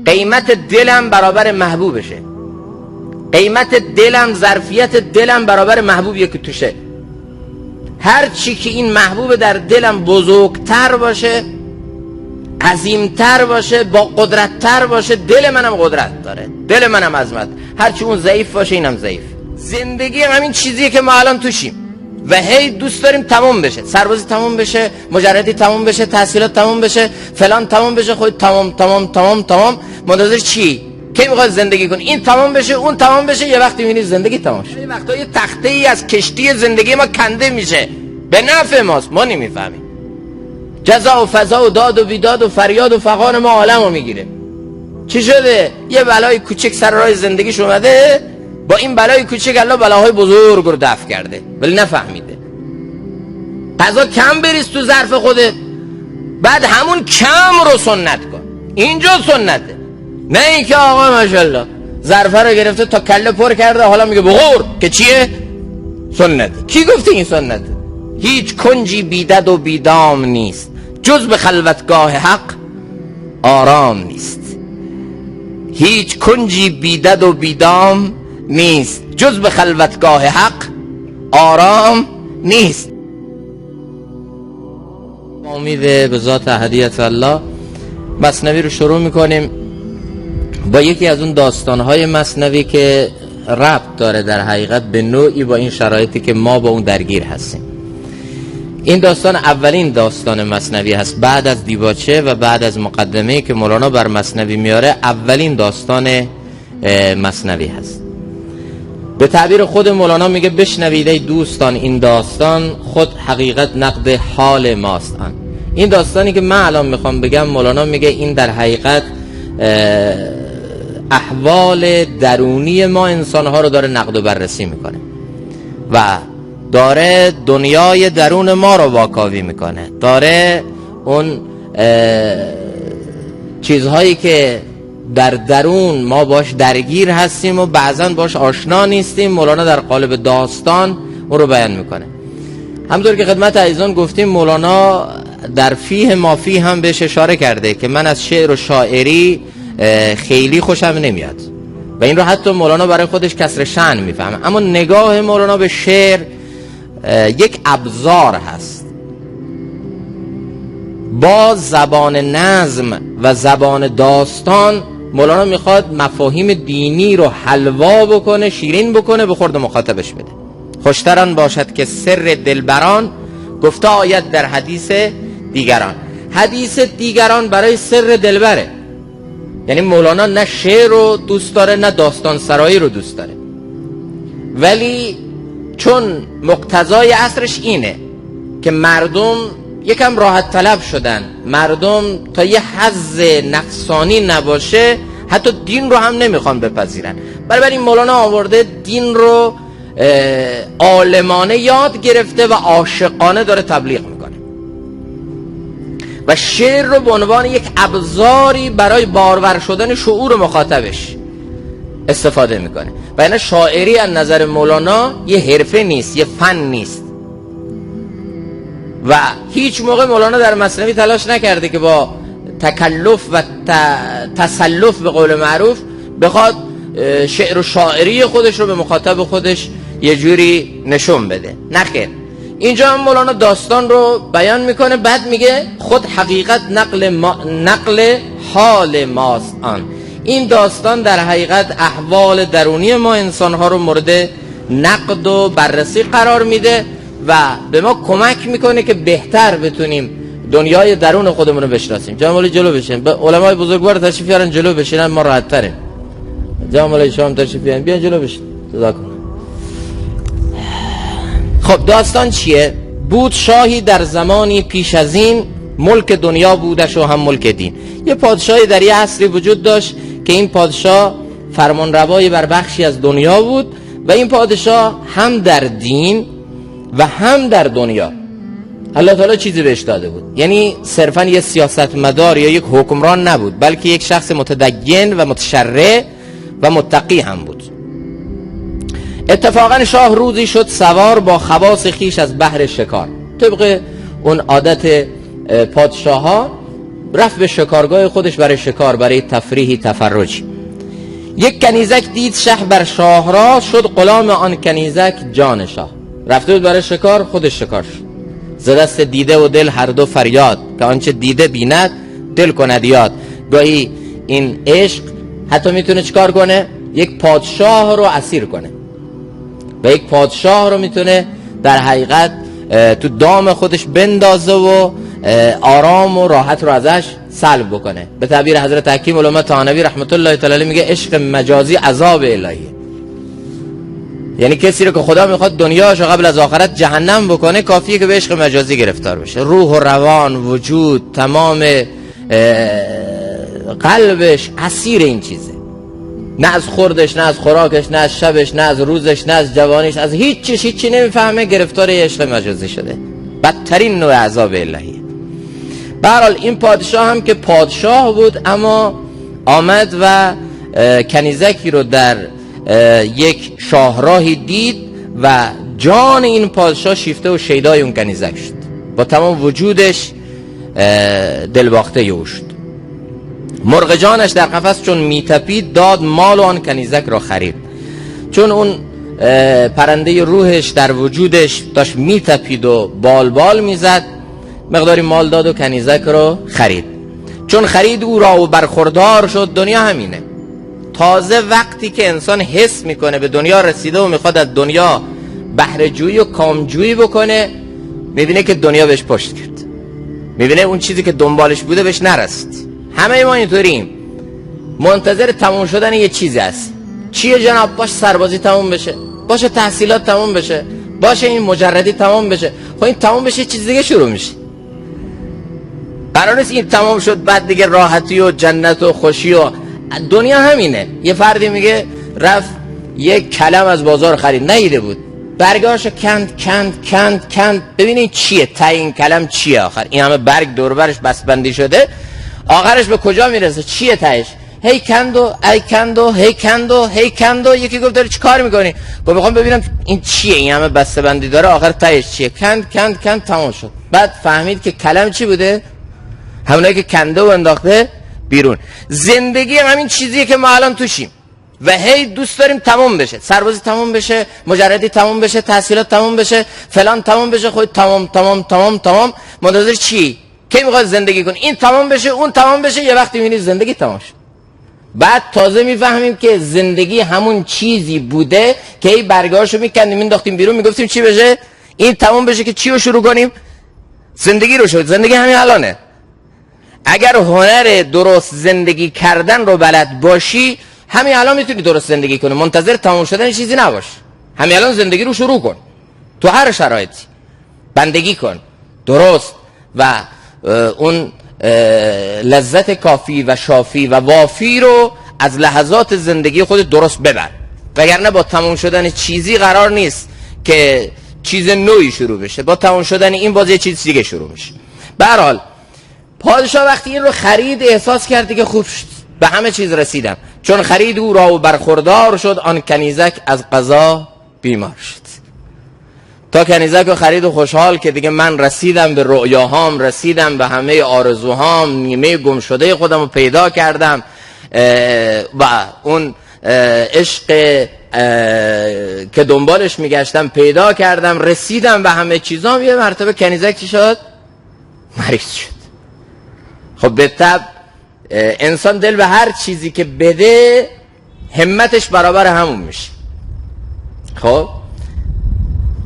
قیمت دلم برابر محبوبشه، قیمت دلم، ظرفیت دلم برابر محبوبیه که توشه. هر چی که این محبوب در دلم بزرگتر باشه، عظیمتر باشه، با قدرتتر باشه، دل منم قدرت داره، دل منم عظمت. هر چی اون ضعیف باشه اینم ضعیف. زندگی همین چیزیه که ما الان توشیم و هی دوست داریم تمام بشه، سربازی تمام بشه، مجردی تمام بشه، تحصیلات تمام بشه، فلان تمام بشه، خود تمام تمام تمام تمام. منتظر چی؟ کی میخواد زندگی کنی؟ این تمام بشه، اون تمام بشه، یه وقتی میبینی زندگی تمام شد. یه وقتا یه تخته ای از کشتی زندگی ما کنده میشه، به نفع ماست، ما نمیفهمیم. جزا و فضا و داد و بیداد و فریاد و فغان ما عالمو میگیره. چی شده؟ یه بلای کوچک سر راه زندگیش اومده، با این بلای کوچک الله بلاهای بزرگ رو دفع کرده ولی نفهمیده. غذا کم بریز تو ظرف خودت، بعد همون کم رو سنت کن. اینجا سنته، نه اینکه آقا ماشاءالله ظرفه رو گرفته تا کله پر کرده حالا میگه بخور، که چیه؟ سنته. کی گفته این سنته؟ هیچ کنجی بیدد و بیدام نیست جز به خلوتگاه حق آرام نیست. هیچ کنجی بیدد و بیدام نیست جز به خلوتگاه حق آرام نیست. امید به ذات احدیت الله مثنوی رو شروع میکنیم با یکی از اون داستانهای مثنوی که ربط داره در حقیقت به نوعی با این شرایطی که ما با اون درگیر هستیم. این داستان اولین داستان مثنوی هست بعد از دیباچه و بعد از مقدمه‌ای که مولانا بر مثنوی میاره. اولین داستان مثنوی هست. به تعبیر خود مولانا میگه بشنوید ای دوستان این داستان خود حقیقت نقد حال ماست. این داستانی که من الان میخوام بگم مولانا میگه این در حقیقت احوال درونی ما انسانها رو داره نقد و بررسی میکنه و داره دنیای درون ما رو واکاوی میکنه، داره اون چیزهایی که در درون ما باش درگیر هستیم و بعضا باش آشنا نیستیم مولانا در قالب داستان اون رو بیان میکنه. همونطور که خدمت عزیزان گفتیم مولانا در فیه ما فیه هم بهش اشاره کرده که من از شعر و شاعری خیلی خوشم نمیاد و این رو حتی مولانا برای خودش کسر شأن میفهمه. اما نگاه مولانا به شعر یک ابزار هست. با زبان نظم و زبان داستان مولانا میخواد مفاهیم دینی رو حلوا بکنه، شیرین بکنه، به خورد مخاطبش بده. خوشتران باشد که سر دلبران گفته آید در حدیث دیگران. حدیث دیگران برای سر دلبره. یعنی مولانا نه شعر رو دوست داره نه داستان سرایی رو دوست داره، ولی چون مقتضای عصرش اینه که مردم یکم راحت طلب شدن، مردم تا یه حظ نفسانی نباشه حتی دین رو هم نمیخوان بپذیرن، بنابراین مولانا آورده دین رو عالمانه یاد گرفته و عاشقانه داره تبلیغ میکنه و شعر رو به عنوان یک ابزاری برای بارور شدن شعور مخاطبش استفاده میکنه. و اینا شاعری از نظر مولانا یه حرفه نیست، یه فن نیست و هیچ موقع مولانا در مثنوی تلاش نکرده که با تکلف و تسلف به قول معروف بخواد شعر و شاعری خودش رو به مخاطب خودش یه جوری نشون بده. نخیر، اینجا هم مولانا داستان رو بیان میکنه، بعد میگه خود حقیقت نقل حال ماست. این داستان در حقیقت احوال درونی ما انسانها رو مورد نقد و بررسی قرار میده و به ما کمک میکنه که بهتر بتونیم دنیای درون خودمون رو بشناسیم. جناب جلو بشین، به علمای بزرگوار تشریف بیارن جلو بشینن، ما راحت تریم. جناب شما تشریف بیارن، بیان جلو بشین. جزاکم. خب داستان چیه؟ بود شاهی در زمانی پیش از این ملک دنیا بودش و هم ملک دین. یه پادشاهی در یه عصری وجود داشت که این پادشاه فرمانروای بر بخشی از دنیا بود و این پادشاه هم در دین و هم در دنیا الله تعالی چیزی بهش داده بود. یعنی صرفا یه سیاستمدار یا یک حکمران نبود، بلکه یک شخص متدین و متشرع و متقی هم بود. اتفاقا شاه روزی شد سوار با خواص خیش از بحر شکار. طبق اون عادت پادشاه ها رفت به شکارگاه خودش برای شکار، برای تفریحی تفرجی. یک کنیزک دید شه بر شاهراه، شد غلام آن کنیزک جان شاه. رفته بود برای شکار، خودش شکار شد. ز دست دیده و دل هر دو فریاد، که آنچه دیده بیند دل کند یاد. گاهی این عشق حتی میتونه چیکار کنه؟ یک پادشاه رو اسیر کنه و یک پادشاه رو میتونه در حقیقت تو دام خودش بندازه و آرام و راحت رو ازش سلب بکنه. به تعبیر حضرت حکیم علامه طحاوی رحمت الله تعالی میگه عشق مجازی عذاب الهیه. یعنی کسی رو که خدا میخواد دنیاشو قبل از آخرت جهنم بکنه، کافیه که به عشق مجازی گرفتار بشه. روح و روان، وجود، تمام قلبش اسیر این چیزه. نه از خوردش، نه از خوراکش، نه از شبش، نه از روزش، نه از جوانیش، از هیچی نمیفهمه، گرفتار عشق مجازی شده. بدترین نوع عذاب الهیه. به هر حال این پادشاه هم که پادشاه بود، اما آمد و کنیزکی رو در یک شاهراهی دید و جان این پادشاه شیفته و شیدای اون کنیزک شد. با تمام وجودش دلباخته او شد. مرغ جانش در قفس چون میتپید، داد مال و آن کنیزک را خرید. چون اون پرنده روحش در وجودش داشت میتپید و بال میزد، مقداری مال داد و کنیزک رو خرید. چون خرید او را و برخوردار شد. دنیا همینه. تازه وقتی که انسان حس میکنه به دنیا رسیده و میخواد از دنیا بهره جویی و کامجویی بکنه، میبینه که دنیا بهش پشت کرد، میبینه اون چیزی که دنبالش بوده بهش نرسید. همه ما اینطوریم، منتظر تموم شدن یه چیزی هست. چیه جناب؟ باشه سربازی تموم بشه، باشه تحصیلات تموم بشه، باشه این مجردی تموم بشه. خب این تموم بشه چیز دیگه شروع میشه. قرار نیست این تمام شد بعد دیگه راحتی و جنت و خوشی و دنیا همینه. یه فردی میگه رفت یک کلم از بازار خرید، نیده بود، برگاشو کند. ببینید چیه ته این کلم چیه؟ آخر این همه برگ دور برش بسبندی شده، آخرش به کجا میرسه؟ چیه تهش؟ هی کندو. یکی گفت داری چی کار میکنی؟ گفت میخوام ببینم این چیه، این همه بسته بندی داره، آخر تهش چیه؟ کند تمام شد. بعد فهمید که کلم چی بوده؟ همونایی که کنده و انداخته بیرون. زندگی همین چیزیه که ما الان توشیم و هی دوست داریم تمام بشه، سربازی تمام بشه، مجردی تمام بشه، تحصیلات تمام بشه، فلان تمام بشه. خود تمام منتظر چی؟ کی میخواد زندگی کنی؟ این تمام بشه، اون تمام بشه، یه وقتی میبینی زندگی تمام شد. بعد تازه میفهمیم که زندگی همون چیزی بوده که ای برگاشو میکندیم مینداختیم بیرون، میگفتیم چی بشه؟ این تمام بشه که چی رو شروع کنیم؟ زندگی رو شد. زندگی همین الانه. اگر هنر درست زندگی کردن رو بلد باشی، همین الان میتونی درست زندگی کنی، منتظر تمام شدن چیزی نباش. همین الان زندگی رو شروع کن، تو هر شرایطی بندگی کن درست و اون لذت کافی و شافی و وافی رو از لحظات زندگی خود درست ببر. وگرنه با تمام شدن چیزی قرار نیست که چیز نوعی شروع بشه، با تمام شدن این باز یه چیز دیگه شروع میشه. به هر حال پادشاه وقتی این رو خرید احساس کرد که خوب شد، به همه چیز رسیدم. چون خرید او را و برخوردار شد، آن کنیزک از قضا بیمار شد. تا کنیزک رو خرید و خوشحال که دیگه من رسیدم به رؤیاهام، رسیدم به همه آرزوهام، نیمه گم شده خودم رو پیدا کردم و اون عشق که دنبالش میگشتم پیدا کردم، رسیدم به همه چیزام. یه مرتبه کنیزک چی شد؟ مریض شد. خب به طب انسان دل به هر چیزی که بده همتش برابر همون میشه. خب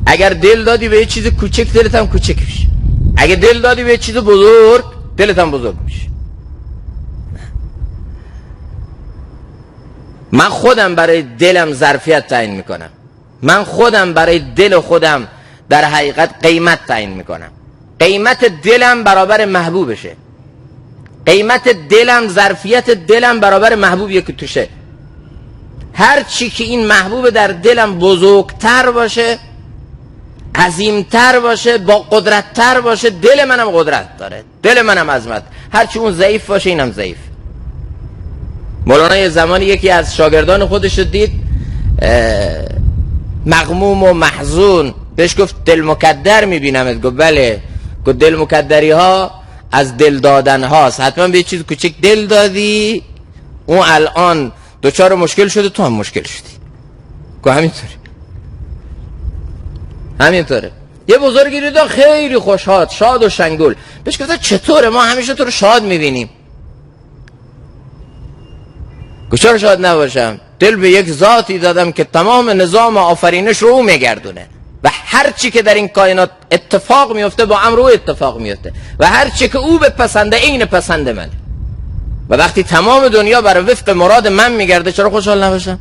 اگر دل دادی به یه چیز کوچک، دلت هم کوچک میشه. اگر دل دادی به یه چیز بزرگ، دلت هم بزرگ میشه. من خودم برای دلم ظرفیت تعیین میکنم. من خودم برای دل خودم در حقیقت قیمت تعیین میکنم. قیمت دلم برابر محبوبشه. قیمت دلم، ظرفیت دلم برابر محبوبیه که توشه. هر چی که این محبوب در دلم بزرگتر باشه، عظیمتر باشه، با قدرتتر باشه، دل منم قدرت داره، دل منم عظمت. هر چی اون ضعیف باشه اینم ضعیف. مولانا یه زمانی یکی از شاگردان خودش رو دید مغموم و محزون، بهش گفت دل مکدر میبینمت. گفت بله. گفت دل مکدری ها از دل دادن هاست. حتما به چیز کوچک دل دادی، اون الان دوچار مشکل شده، تو هم مشکل شدی. که همینطوره. یه بزرگی رو خیلی خوشحال، شاد و شنگول، بهش گفتن چطوره؟ ما همیشه تو رو شاد میبینیم. چرا شاد نباشم؟ دل به یک ذاتی دادم که تمام نظام آفرینش رو او میگردونه و هر چی که در این کائنات اتفاق میفته با امر او اتفاق میفته و هر چی که او بپسنده عین پسند من. و وقتی تمام دنیا بر وفق مراد من میگرده چرا خوشحال نباشم؟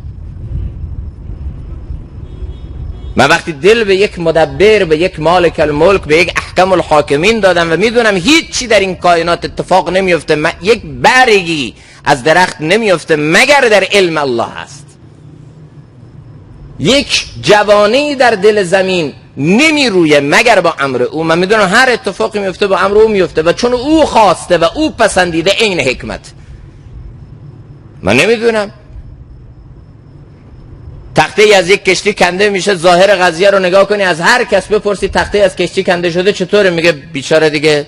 من وقتی دل به یک مدبر، به یک مالک الملک، به یک احکم الحاکمین دادم و میدونم هیچ چی در این کائنات اتفاق نمیفته، یک برگی از درخت نمیفته مگر در علم الله هست، یک جوانی در دل زمین نمیرویه مگر با امر او. من میدونم هر اتفاقی میفته با امر او میفته و چون او خواسته و او پسندیده عین حکمت. من نمیدونم تخته از یک کشتی کنده میشه، ظاهر قضیه رو نگاه کنی، از هر کس بپرسی تخته از کشتی کنده شده چطوره، میگه بیچاره دیگه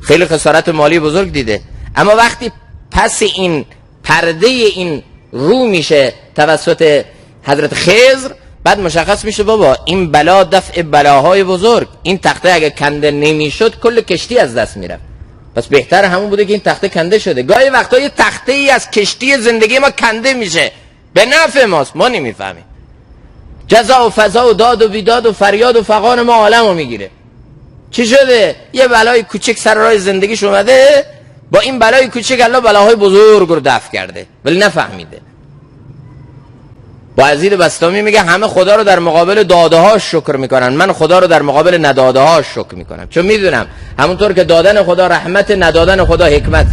خیلی خسارت مالی بزرگ دیده. اما وقتی پس این پرده این رو میشه توسط حضرت خضر، بعد مشخص میشه بابا این بلا دفع بلاهای بزرگ، این تخته اگه کنده نمیشد کل کشتی از دست میرفت، پس بهتر همون بوده که این تخته کنده شده. گاهی وقتا یه تخته ای از کشتی زندگی ما کنده میشه، به نفع ماست، ما نمیفهمیم. جزا و فضا و داد و بیداد و فریاد و فغان ما عالمو میگیره. چی شده؟ یه بلای کوچک سر راه زندگیش اومده، با این بلای کوچک الله بلاهای بزرگ رو دفع کرده ولی نفهمیده. بایزید بستامی میگه همه خدا رو در مقابل داده هاش شکر میکنن، من خدا رو در مقابل نداده هاش شکر میکنم، چون میدونم همونطور که دادن خدا رحمت، ندادن خدا حکمت.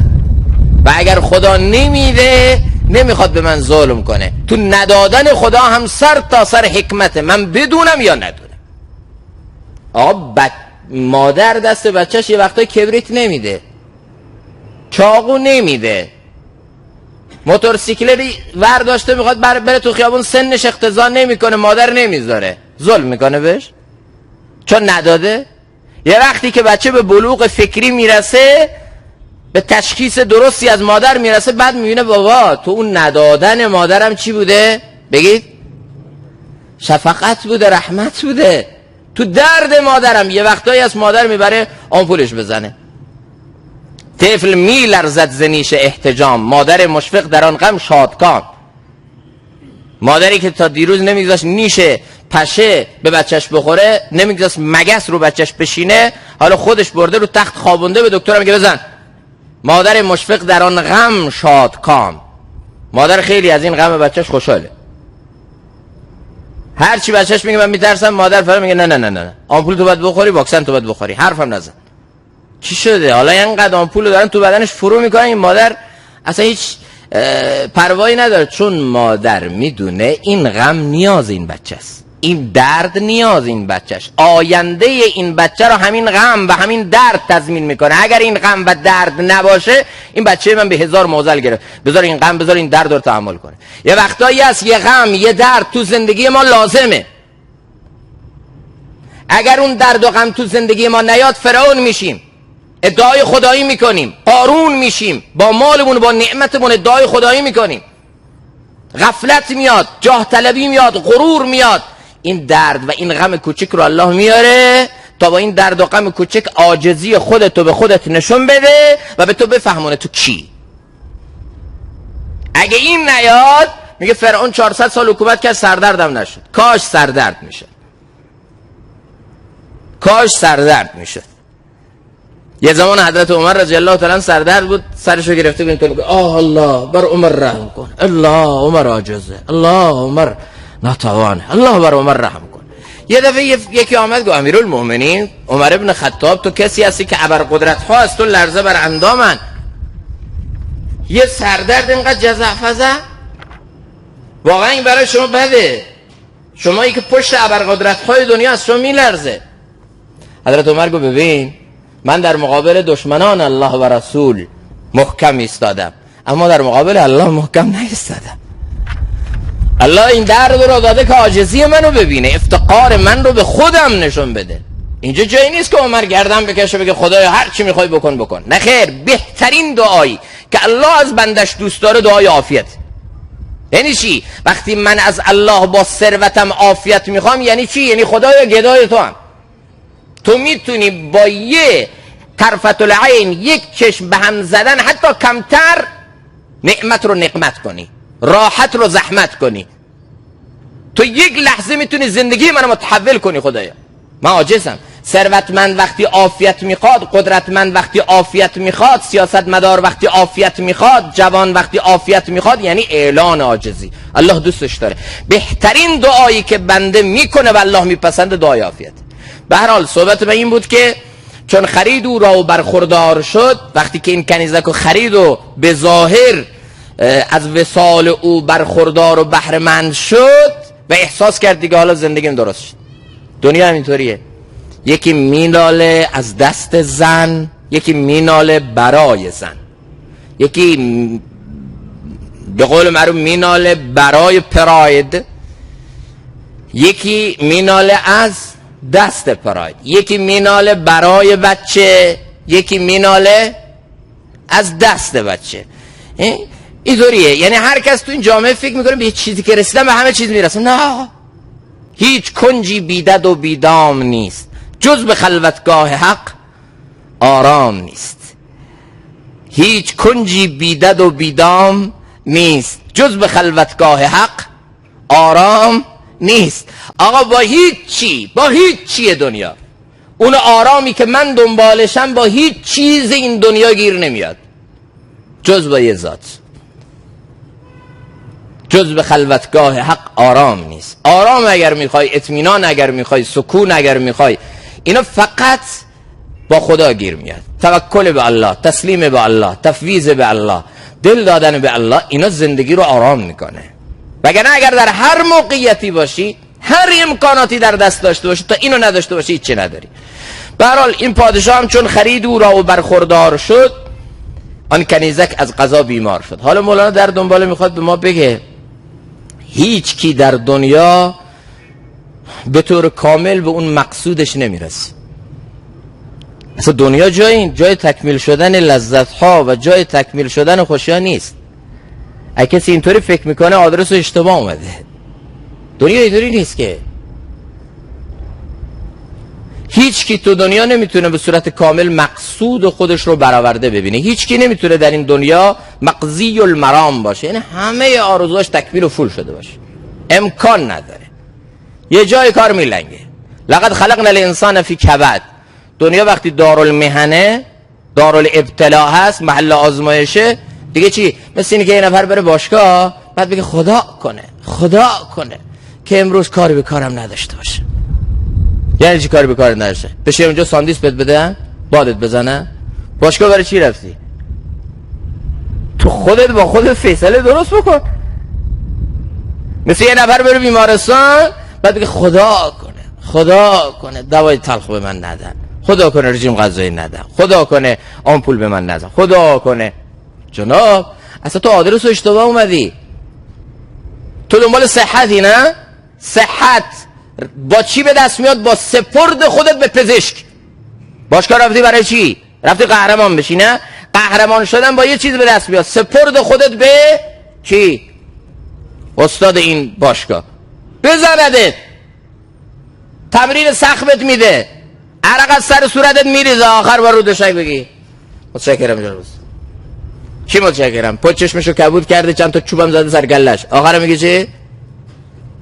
و اگر خدا نمیده نمیخواد به من ظلم کنه، تو ندادن خدا هم سر تا سر حکمت، من بدونم یا ندونم. آقا مادر دست بچهش یه وقتای کبریت نمیده، چاقو نمیده، موتورسیکلتی ورداشته میخواد بره تو خیابون، سنش اقتضا نمیکنه، مادر نمیذاره، ظلم میکنه بهش چون نداده. یه وقتی که بچه به بلوغ فکری میرسه، به تشخیص درستی از مادر میرسه، بعد میبینه بابا تو اون ندادن مادرم چی بوده؟ بگید شفقت بوده، رحمت بوده. تو درد مادرم یه وقتایی از مادر میبره آمپولش بزنه، طفل میلرزد ز نیش احتجام، مادر مشفق در آن غم شادکام. مادری که تا دیروز نمیگذاشت نیش پشه به بچهش بخوره، نمیگذاشت مگس رو بچهش بشینه، حالا خودش برده رو تخت خوابونده، به دکترم میگه بزن. مادر مشفق در آن غم شادکام، مادر خیلی از این غم بچهش خوشحاله. هر چی بچهش میگه من میترسم، مادر فرا میگه نه نه نه نه، آمپول تو باید بخوری، واکسن تو باید بخوری، حرفم نزن. چی شده؟ حالا اینقدر آمپول دارن تو بدنش فرو میکنن، این مادر اصلا هیچ پروایی نداره، چون مادر میدونه این غم نیاز این بچه است، این درد نیاز این بچهش، آینده این بچه رو همین غم و همین درد تضمین میکنه. اگر این غم و درد نباشه این بچه من به هزار معضل گرفت، بذار این غم، بذار این درد رو تحمل کنه. یه وقتایی هست یه غم، یه درد تو زندگی ما لازمه. اگر اون درد و غم تو زندگی ما نیاد، فرعون میشیم، ادعای خدایی میکنیم، قارون میشیم، با مالمون با نعمتمون ادعای خدایی میکنیم، غفلت میاد، جاه طلبی میاد، غرور میاد. این درد و این غم کوچک رو الله میاره تا با این درد و غم کوچک عاجزی خودتو به خودت نشون بده و به تو بفهمونه تو کی. اگه این نیاد، میگه فرعون 400 سال حکومت کرد سردردم نشد. کاش سردرد میشد، کاش سردرد میشد. یه زمان حضرت عمر رضی الله تعالی عنه سردرد بود، سرشو گرفته بود، میگه آه الله بر عمر رحم کن، الله عمر عاجزه، الله عمر ناتوانه، الله بر عمر رحم کن. یه دفعه یکی آمد گفت امیرالمومنین عمر ابن خطاب، تو کسی هستی که ابرقدرت ها از تو لرزه بر اندامن، یه سردرد اینقدر جزع فزع، واقعا این برای شما بده، شمایی که پشت ابرقدرت های دنیا از شما میلرزه. حضرت عمر گفت ببین من در مقابل دشمنان الله و رسول محکم ایستادم، اما در مقابل الله محکم نایستادم. الله این درد رو داده که عاجزی منو ببینه، افتقار من رو به خودم نشون بده. اینجا جایی نیست که عمر گردن بکشه بگه خدایا هر چی میخوای بکن. نه خیر، بهترین دعایی که الله از بندش دوست داره دعای عافیت. یعنی چی؟ وقتی من از الله با ثروتم عافیت میخوام یعنی چی؟ یعنی خدایا گدای تو هم، تو میتونی با یه طرفت العین، یک چشم به هم زدن، حتی کمتر نعمت رو نقمت کنی، راحت رو زحمت کنی. تو یک لحظه میتونی زندگی منو متحول کنی. خدایا من عاجزم. ثروتمند وقتی عافیت میخواد، قدرتمند وقتی عافیت میخواد، سیاستمدار وقتی عافیت میخواد، جوان وقتی عافیت میخواد، یعنی اعلان عاجزی. الله دوستش داره. بهترین دعایی که بنده میکنه و الله میپسنده دعای عافیت. به هر حال صحبت به این بود که چون خرید او را و برخوردار شد، وقتی که این کنیزک رو خرید و به ظاهر از وصال او برخوردار و بهره مند شد و احساس کرد دیگه حالا زندگیم درست شد. دنیا همینطوریه، یکی میناله از دست زن، یکی میناله برای زن، یکی به قول معروف میناله برای پراید، یکی میناله از دست پراید، یکی میناله برای بچه، یکی میناله از دست بچه. اینطوریه. یعنی هر کس تو این جامعه فکر میکنه به چیزی که رسیدن به همه چیز میرسه. نه، هیچ کنجی بیدد و بیدام نیست، جز به خلوتگاه حق آرام نیست. هیچ کنجی بیدد و بیدام نیست، جز به خلوتگاه حق آرام نیست. آقا با هیچ چی دنیا، اون آرامی که من دنبالشم با هیچ چیز این دنیا گیر نمیاد جز با یه ذات. جز به خلوتگاه حق آرام نیست. آرام اگر میخوای، اطمینان اگر میخوای، سکون اگر میخوای، اینا فقط با خدا گیر میاد. توکل به الله، تسلیم به الله، تفویض به الله، دل دادن به الله، اینا زندگی رو آرام میکنه. وگرنه اگر در هر موقعیتی باشی، هر امکاناتی در دست داشته باشی، تا اینو نداشته باشی هیچ چی نداری. به هر حال این پادشاه هم چون خرید او را و برخوردار شد، آن کنیزک از قضا بیمار شد. حالا مولانا در دنباله میخواد به ما بگه هیچ کی در دنیا به طور کامل به اون مقصودش نمیرسه. اصلا دنیا جای تکمیل شدن لذت ها و جای تکمیل شدن خوشی ها نیست. اگه کسی اینطوری فکر میکنه آدرس رو اشتباه اومده. دنیا اینطوری نیست که. هیچ کی تو دنیا نمیتونه به صورت کامل مقصود خودش رو برآورده ببینه. هیچ کی نمیتونه در این دنیا مقضی المرام باشه، یعنی همه آرزوهاش تکمیل و فول شده باشه. امکان نداره. یه جای کار میلنگه. لقد خلقنا الانسان فی کبد. دنیا وقتی دارالمحنه، دارالابتلا هست، محل آزمایشه، دیگه چی؟ مثل اینه که یه نفر بره باشگاه بعد بگه خدا کنه که امروز کاری به کارم نداشته باشه. یعنی چی کاری به کارت نداشته؟ بشه اونجا ساندویچ بهت بدن، بادت بزنن؟ باشگاه برای چی رفتی؟ تو خودت با خودت فیصله درست بکن. مثل یه نفر بره بیمارستان بعد بگه خدا کنه دوای تلخ به من ندن، خدا کنه رژیم غذایی ندن، خدا کنه آمپول به من نزن، خدا کنه. جناب اصلا تو آدرس رو اشتباه اومدی. تو دنبال صحتی، نه؟ صحت با چی به دست میاد؟ با سپرد خودت به پزشک. باشگاه رفتی برای چی؟ رفتی قهرمان بشی، نه؟ قهرمان شدن با یه چیز به دست میاد، سپرد خودت به چی؟ استاد این باشگاه بزندت، تمرین سخت میده، عرق از سر صورتت میریزه، آخر با رو دوشک بگی متشکرم جناب. چی متشکرم؟ پشت چشمشو کبود کرده، چند تا چوبم زده سر کلش، آخر میگه چی؟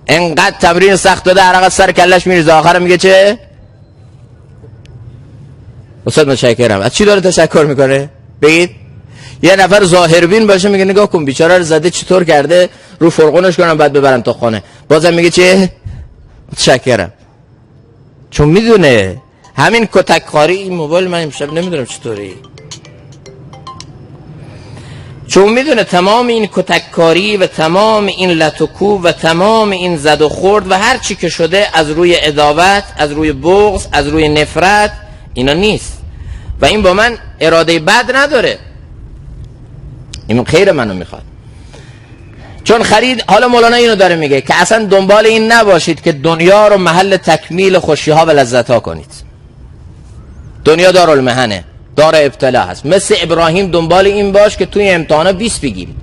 انقدر تمرین سخت داده عرق از سر کلش میریزه، آخر میگه چه؟ استاد متشکرم. از چی داره تشکر میکنه؟ بگید. یه نفر ظاهربین باشه میگه نگاه کن بیچاره رو زده چطور کرده، رو فرقونش کنم بعد ببرم تا خانه، بازم میگه چه؟ متشکرم. چون میدونه همین کتککاری، این موبایل من امشب نمیدونم چطوری، چون میدونه تمام این کتککاری و تمام این لط و کوب و تمام این زد و خورد و هر چی که شده از روی عداوت، از روی بغض، از روی نفرت، اینا نیست و این با من اراده بد نداره، این خیر منو میخواد. چون خرید، حالا مولانا اینو داره میگه که اصلا دنبال این نباشید که دنیا رو محل تکمیل خوشی ها و لذت ها کنید. دنیا دارالمحنه، دار ابتلا هست. مثل ابراهیم دنبال این باش که توی امتحانا 20 بگیری،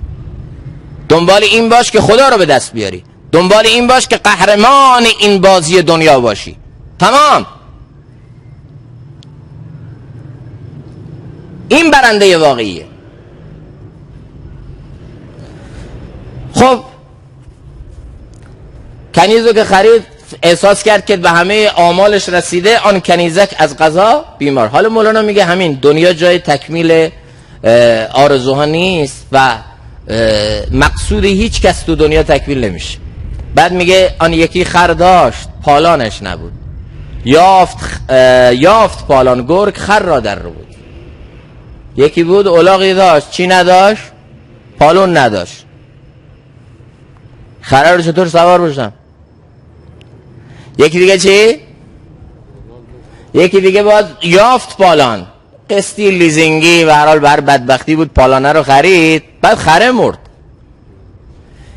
دنبال این باش که خدا رو به دست بیاری، دنبال این باش که قهرمان این بازی دنیا باشی. تمام. این برنده واقعیه. خب کنیزو که خرید احساس کرد که به همه آمالش رسیده، آن کنیزک از قضا بیمار. حالا مولانا میگه همین دنیا جای تکمیل آرزوها نیست و مقصود هیچ کس تو دنیا تکمیل نمیشه. بعد میگه آن یکی خر داشت پالانش نبود، یافت پالان گرگ خر را در رو بود. یکی بود الاغی داشت چی نداشت؟ پالون نداشت. خره رو چطور سوار بشم؟ یکی دیگه چی؟ یکی دیگه باید یافت پالان، قسطی لیزینگی و هر حال بر بدبختی بود پالانه رو خرید، بعد خره مرد.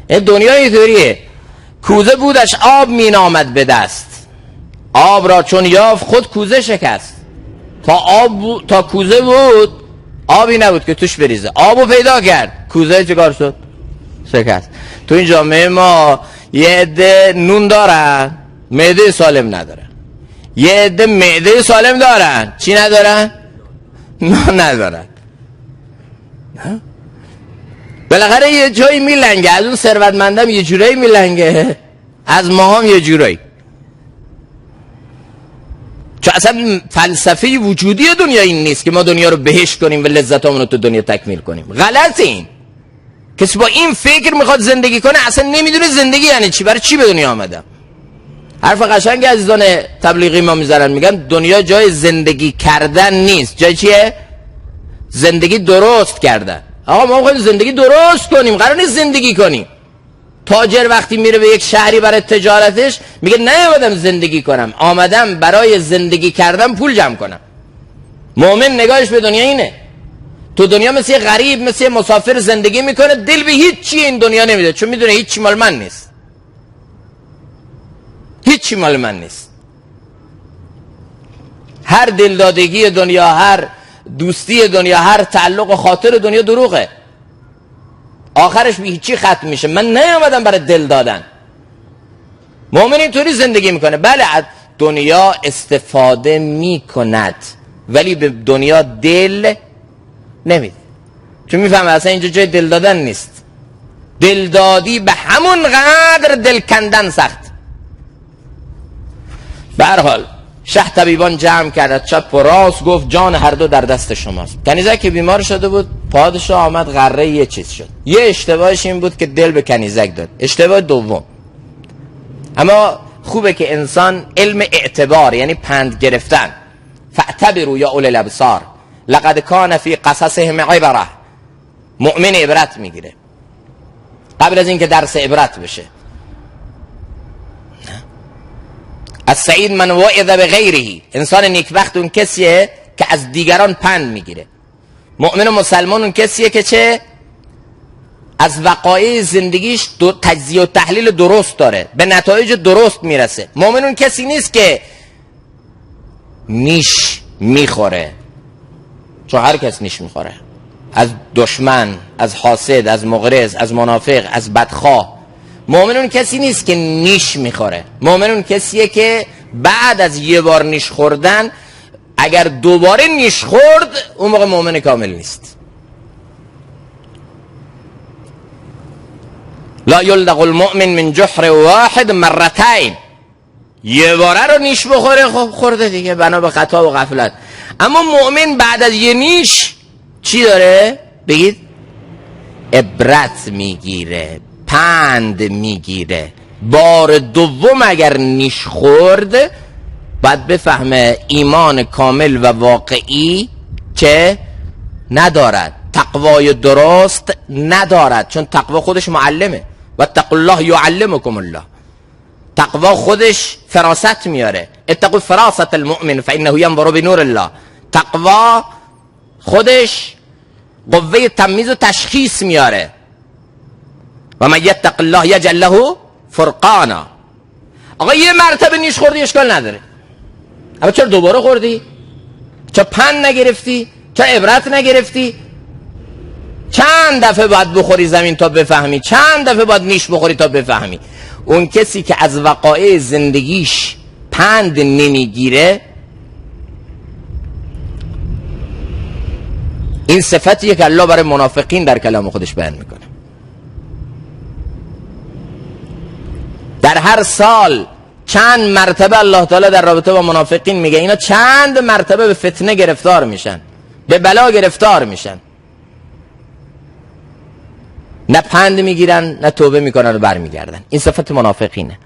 این دنیا اینطوریه. کوزه بودش آب می نامد به دست، آب را چون یافت خود کوزه شکست. تا کوزه بود آبی نبود که توش بریزه، آبو پیدا کرد، کوزه چیکار شد؟ شکست. تو این جامعه ما یه عده نون دارن معده سالم ندارن، یه عده معده سالم دارن چی ندارن؟ نون ندارن. بالاخره یه جایی میلنگه، از اون ثروتمندم یه جورایی میلنگه، از ما هم یه جورایی. چون اصلا فلسفه وجودی دنیا این نیست که ما دنیا رو بهشت کنیم و لذتامون رو تو دنیا تکمیل کنیم. غلطه این. کسی با این فکر میخواد زندگی کنه اصلا نمیدونه زندگی یعنی چی، برای چی به دنیا آمدم. حرف قشنگ عزیزان تبلیغی ما میذارن، میگن دنیا جای زندگی کردن نیست، جای چیه؟ زندگی درست کردن. آقا ما میخوایم زندگی درست کنیم، قرار نیست زندگی کنیم. تاجر وقتی میره به یک شهری برای تجارتش میگه نیومدم زندگی کنم، آمدم برای زندگی کردن پول جمع کنم. مؤمن نگاهش به دنیا اینه. تو دنیا مثل غریب، مثل مسافر زندگی میکنه، دل به هیچ چی این دنیا نمیده، چون میدونه هیچ چی مال من نیست، هیچ چی مال من نیست. هر دلدادگی دنیا، هر دوستی دنیا، هر تعلق و خاطر دنیا دروغه، آخرش به هیچی ختم میشه. من نیامدم برای دل دادن. مؤمن اینطوری زندگی میکنه. بله از دنیا استفاده میکند ولی به دنیا دل نمیده، چون میفهمه اصلا اینجا جای دل دادن نیست. دلدادی به همون قدر دل کندن سخت. به هر حال شه طبیبان جمع کرد چپ و راست، گفت جان هر دو در دست شماست. کنیزک که بیمار شده بود، پادشاه آمد غره یه چیز شد. یه اشتباهش این بود که دل به کنیزک داد، اشتباه دوم. اما خوبه که انسان علم اعتبار یعنی پند گرفتن، فاعتبروا یا اولی الابصار لقد کان فی قصصهم عبره، مؤمن عبرت میگیره قبل از اینکه درس عبرت بشه. السعید من وعظ بغیره، انسان نیکبخت اون کسیه که از دیگران پند میگیره. مؤمن و مسلمان اون کسیه که چه؟ از وقایع زندگیش تجزیه و تحلیل درست داره، به نتایج درست میرسه. مؤمن اون کسی نیست که نیش میخوره، چون هر کس نیش میخوره، از دشمن، از حاسد، از مغرض، از منافق، از بدخواه. مؤمن اون کسی نیست که نیش میخوره. مؤمن اون کسیه که بعد از یه بار نیش خوردن اگر دوباره نیش خورد اون موقع مؤمن کامل نیست. لا یلدغ المؤمن من جحر واحد مرتين، یه باره رو نیش بخوره خورده دیگه بنا به خطا و غفلت. اما مؤمن بعد از یه نیش چی داره؟ بگید عبرت میگیره، پند میگیره. بار دوم اگر نیش خورد باید بفهمه ایمان کامل و واقعی که ندارد، تقوای درست ندارد، چون تقوا خودش معلمه. و اتقوا الله یعلمکم الله، تقوا خودش فراست میاره. اتقوا فراست المؤمن فانه ینظر بنور الله. تقوا خودش قوه تمییز و تشخیص میاره. و من یتق الله یجعل له فرقانا. آقا یه مرتبه نیش خوردی اشکال نداره، اما چرا دوباره خوردی؟ چه پند نگرفتی؟ چه عبرت نگرفتی؟ چند دفعه باید بخوری زمین تا بفهمی؟ چند دفعه باید نیش بخوری تا بفهمی؟ اون کسی که از وقایع زندگیش پند نمیگیره، این صفتیه که الله برای منافقین در کلام خودش بیان میکنه. در هر سال چند مرتبه الله تعالی در رابطه با منافقین میگه اینا چند مرتبه به فتنه گرفتار میشن، به بلا گرفتار میشن، نه پند میگیرن نه توبه میکنن و برمیگردن. این صفت منافقینه،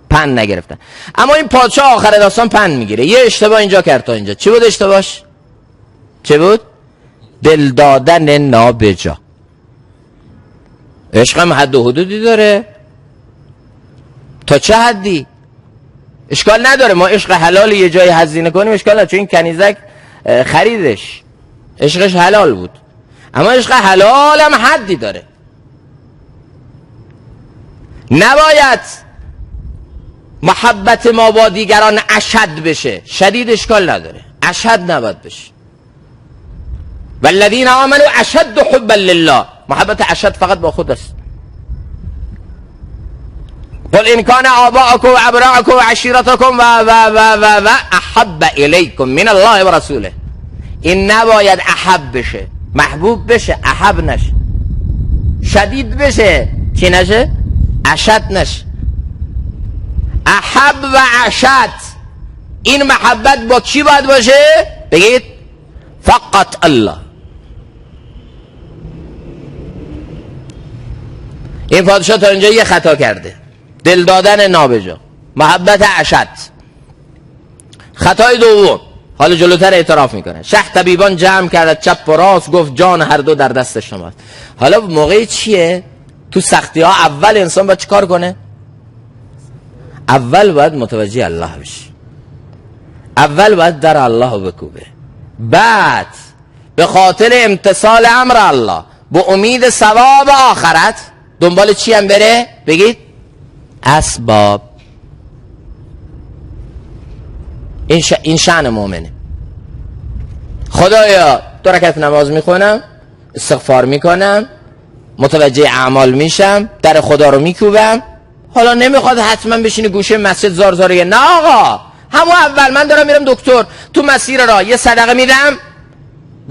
پند نگرفتن. اما این پادشاه آخر داستان پند میگیره. یه اشتباه اینجا کرد تا اینجا. چی بود اشتباهش؟ چه بود؟ دل دادن نابجا. عشق هم حد و حدودی داره. تا چه حدی؟ اشکال نداره ما عشق حلال یه جای هزینه کنیم، اشکال نداره، چون این کنیزک خریدش، عشقش حلال بود. اما عشق حلال هم حدی داره. نباید محبت ما با دیگران اشد بشه. شدید اشکال نداره، اشد نباید بشه. والذین آمنوا اشد حبا لله. محبت اشد فقط با خود است. قل ان کان آباءکم و ابناءکم و عشیرتکم و احب الیکم من الله و رسوله. این نباید احب بشه، محبوب بشه، احب نشه. شدید بشه، چی نشه؟ اشد نشه. احب و اشد، این محبت با کی باید باشه؟ بگید فقط الله. این پادشاه تا اینجا یه خطا کرده، دل دادن نابجا، محبت اشد. خطای دوم، حالا جلوتر اعتراف میکنه. شه طبیبان جمع کرد چپ و راست، گفت جان هر دو در دست شماست. حالا موقع چیه؟ تو سختی ها اول انسان باید چی کار کنه؟ اول باید متوجه الله بشه، اول باید در الله بکوبه، بعد به خاطر امتثال امر الله با امید ثواب آخرت دنبال چی هم بره؟ بگید اسباب. این شأن مؤمنه. خدایا 2 رکعت نماز میخونم، استغفار میکنم، متوجه اعمال میشم، در خدا رو میکوبم. حالا نمیخواد حتما بشینی گوشه مسجد زار زاره. نه آقا، همون اول من دارم میرم دکتر، تو مسیر راه یه صدقه میدم.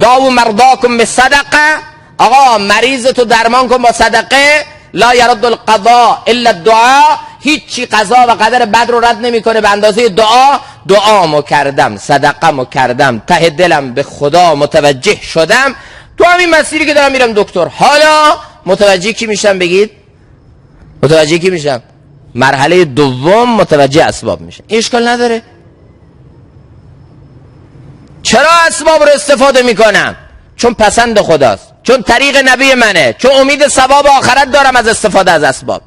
داو مرداکم به صدقه. آقا مریض تو درمان کن با صدقه. لا یرد القضاء الا الدعاء. هیچی قضا و قدر بد رو رد نمیکنه به اندازه دعا. دعامو کردم، صدقه‌مو کردم، ته دلم به خدا متوجه شدم، تو همین مسیری که دارم میرم دکتر. حالا متوجه کی میشم؟ بگید متوجه کی میشم؟ مرحله دوم متوجه اسباب میشه. اشکال نداره. چرا اسباب رو استفاده میکنم؟ چون پسند خداست، چون طریق نبی منه، چون امید ثواب آخرت دارم از استفاده از اسباب.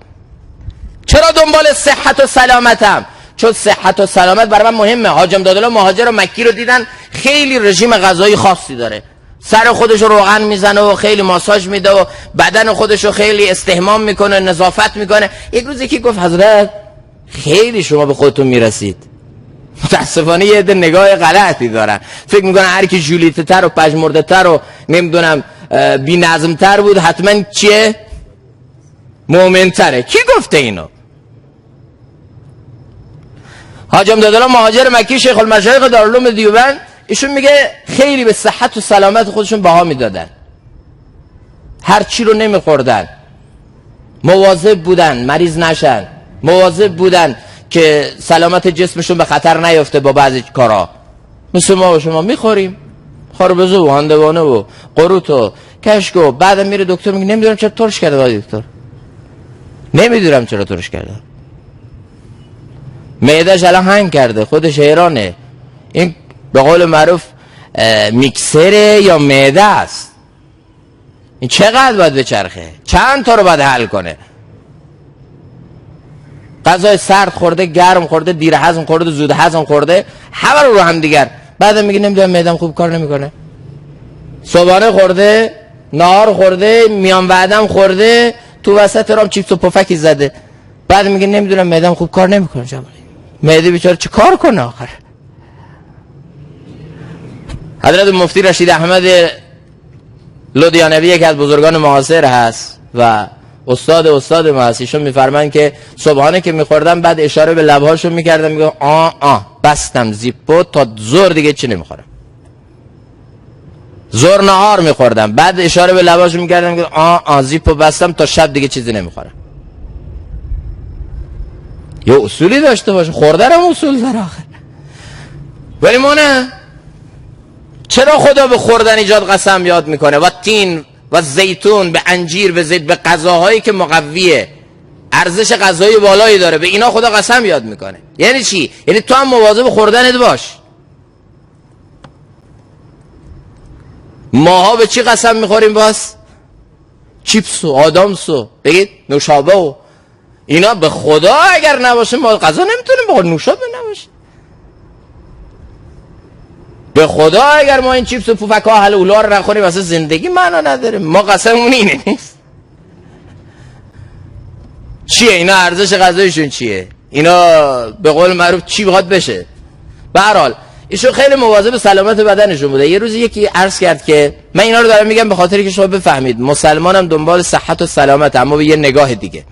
چرا دنبال صحت و سلامتم؟ چون صحت و سلامت برای من مهمه. حاج امدادالله مهاجر و مکی رو دیدن، خیلی رژیم غذایی خاصی داره، سر خودش رو روغن میزنه و خیلی ماساژ میده و بدن خودش رو خیلی استحمام میکنه، نظافت میکنه. یک روز یکی گفت حضرت خیلی شما به خودتون میرسید. متاسفانه یه عده نگاه غلطی دارن، فکر میکنن هر کی جولیته تر و پژمرده تر و نمیدونم بی نظم تر بود حتما چیه؟ مؤمن تره. کی گفته اینو؟ حاج امدادالله مهاجر مکی شیخ المشایخ دارالعلوم دیوبند، ایشون میگه خیلی به صحت و سلامت خودشون بها میدادن، هر چی رو نمیخوردن، مواظب بودن مریض نشن، مواظب بودن که سلامت جسمشون به خطر نیفته با بعضی کارا. مثل ما و شما میخوریم خربزه و هندوانه و قروت و کشک و بعد میره دکتر میگه نمیدونم چرا ترش کرده. با دکتر نمیدونم چرا ترش کرده، معده‌اش الان هنگ کرده، خودش حیرانه. این به قول معروف میکسره یا معده است؟ این چقدر باید بچرخه؟ چند تا رو باید حل کنه؟ غذای سرد خورده، گرم خورده، دیر هضم خورده، زود هضم خورده، همه رو هم دیگر. بعد میگه نمیدونم معدم خوب کار نمیکنه. صبحانه خورده، نهار خورده، میان وعدم خورده، تو وسط رام چیپس و پفکی زده. بعد میگه نمیدونم معدم خوب کار نمیکنه. معده بیچاره چه کار کنه آخر؟ حضرت مفتی رشید احمد لودیانوی که از بزرگان معاصر هست و استاد ما هست، ایشون میفرمایند که صبحانه که میخوردم بعد اشاره به لبهاشون میکردم میگم بستم زیپو تا زور دیگه چی نمیخورم. زور نهار میخوردم بعد اشاره به لبهاشون میکردم میگم زیپو بستم تا شب دیگه چیزی نمیخورم. یه اصولی داشته باشه، خوردن هم اصول در آخر. ولی ما نه. چرا خدا به خوردن ایجاد قسم یاد میکنه؟ و تین و زیتون، به انجیر، به زیت، به غذاهایی که مقویه، ارزش غذایی بالایی داره، به اینا خدا قسم یاد میکنه. یعنی چی؟ یعنی تو هم مواظب خوردنت باش. ماها به چی قسم میخوریم باز؟ چیپس و آدامس و بگید نوشابه و اینا. به خدا اگر نباشه ما غذا نمیتونیم بخوریم، نوشابه نباشه. به خدا اگر ما این چیپس و پوفک ها حل اولا رو نخوریم واسه زندگی معنا نداره. ما قسممون اینه نیست. چیه اینا؟ ارزش غذایشون چیه؟ اینا به قول معروف چی بخواد بشه؟ به هر حال ایشون خیلی مواظب سلامت بدنشون بوده. یه روز یکی عرض کرد که من اینا رو دارم میگم به خاطری که شما بفهمید مسلمانم دنبال صحت و سلامت، اما به یه نگاه دیگه.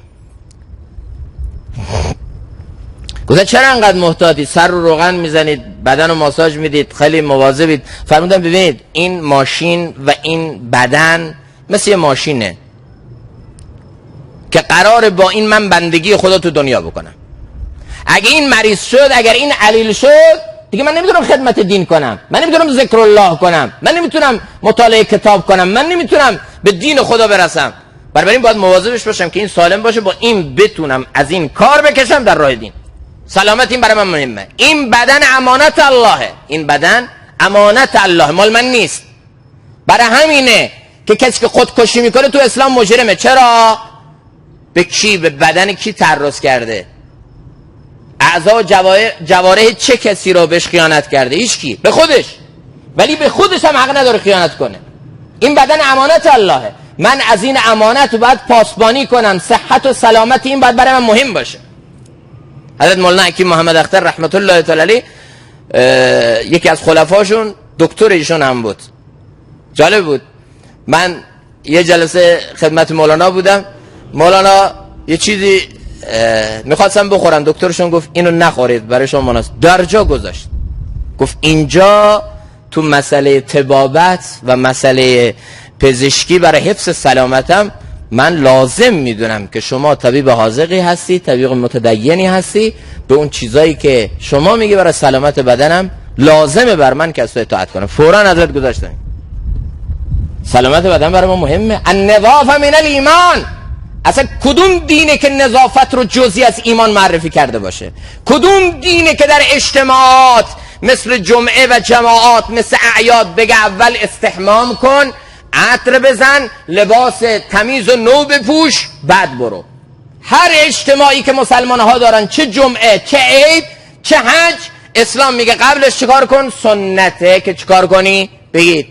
گفتن چرا انقدر محتاطید؟ سر رو روغن میزنید، بدن رو ماساژ میدید، خیلی مواظبید. فرمودن ببینید این ماشین و این بدن مثل یه ماشینه که قراره با این من بندگی خدا تو دنیا بکنم. اگه این مریض شد، اگر این علیل شد، دیگه من نمیتونم خدمت دین کنم، من نمیتونم ذکر الله کنم، من نمیتونم مطالعه کتاب کنم، من نمیتونم به دین خدا برسم. بنابراین باید مواظبش باشم که این سالم باشه، با این بتونم از این کار بکشم در راه دین. سلامت این برای من مهمه. این بدن امانت اللهه، این بدن امانت الله، مال من نیست. برای همینه که کسی که خودکشی میکنه تو اسلام مجرمه. چرا؟ به کی؟ به بدن کی تعرض کرده؟ اعضا و جوارح چه کسی رو بهش خیانت کرده؟ هیچ کی، به خودش. ولی به خودش هم حق نداره خیانت کنه. این بدن امانت اللهه. من از این امانت باید پاسبانی کنم. صحت و سلامت این باید برای من مهم باشه. حضرت مولانا حکیم محمد اختر رحمت الله تعالی علیه یکی از خلفاشون دکتر ایشون هم بود. جالب بود. من یه جلسه خدمت مولانا بودم، مولانا یه چیزی میخواستم بخورم، دکترشون گفت اینو نخورید برای شما مناسب، در جا گذاشت. گفت اینجا تو مسئله طبابت و مسئله پزشکی برای حفظ سلامتم من لازم میدونم که شما طبیب حاذقی هستی، طبیب متدینی هستی، به اون چیزایی که شما میگی برای سلامت بدنم لازمه بر من که از تو اطاعت کنم. فوراً ازت گذاشتم. سلامت بدن برای ما مهمه. النظافه من الایمان. اصلا کدوم دینه که نظافت رو جزئی از ایمان معرفی کرده باشه؟ کدوم دینه که در اجتماعات مثل جمعه و جماعات مثل اعیاد بگه اول استحمام کن، عطر بزن، لباس تمیز و نو بپوش، بعد برو؟ هر اجتماعی که مسلمان ها دارن، چه جمعه، چه عید، چه حج، اسلام میگه قبلش چیکار کن؟ سنته که چیکار کنی؟ بگید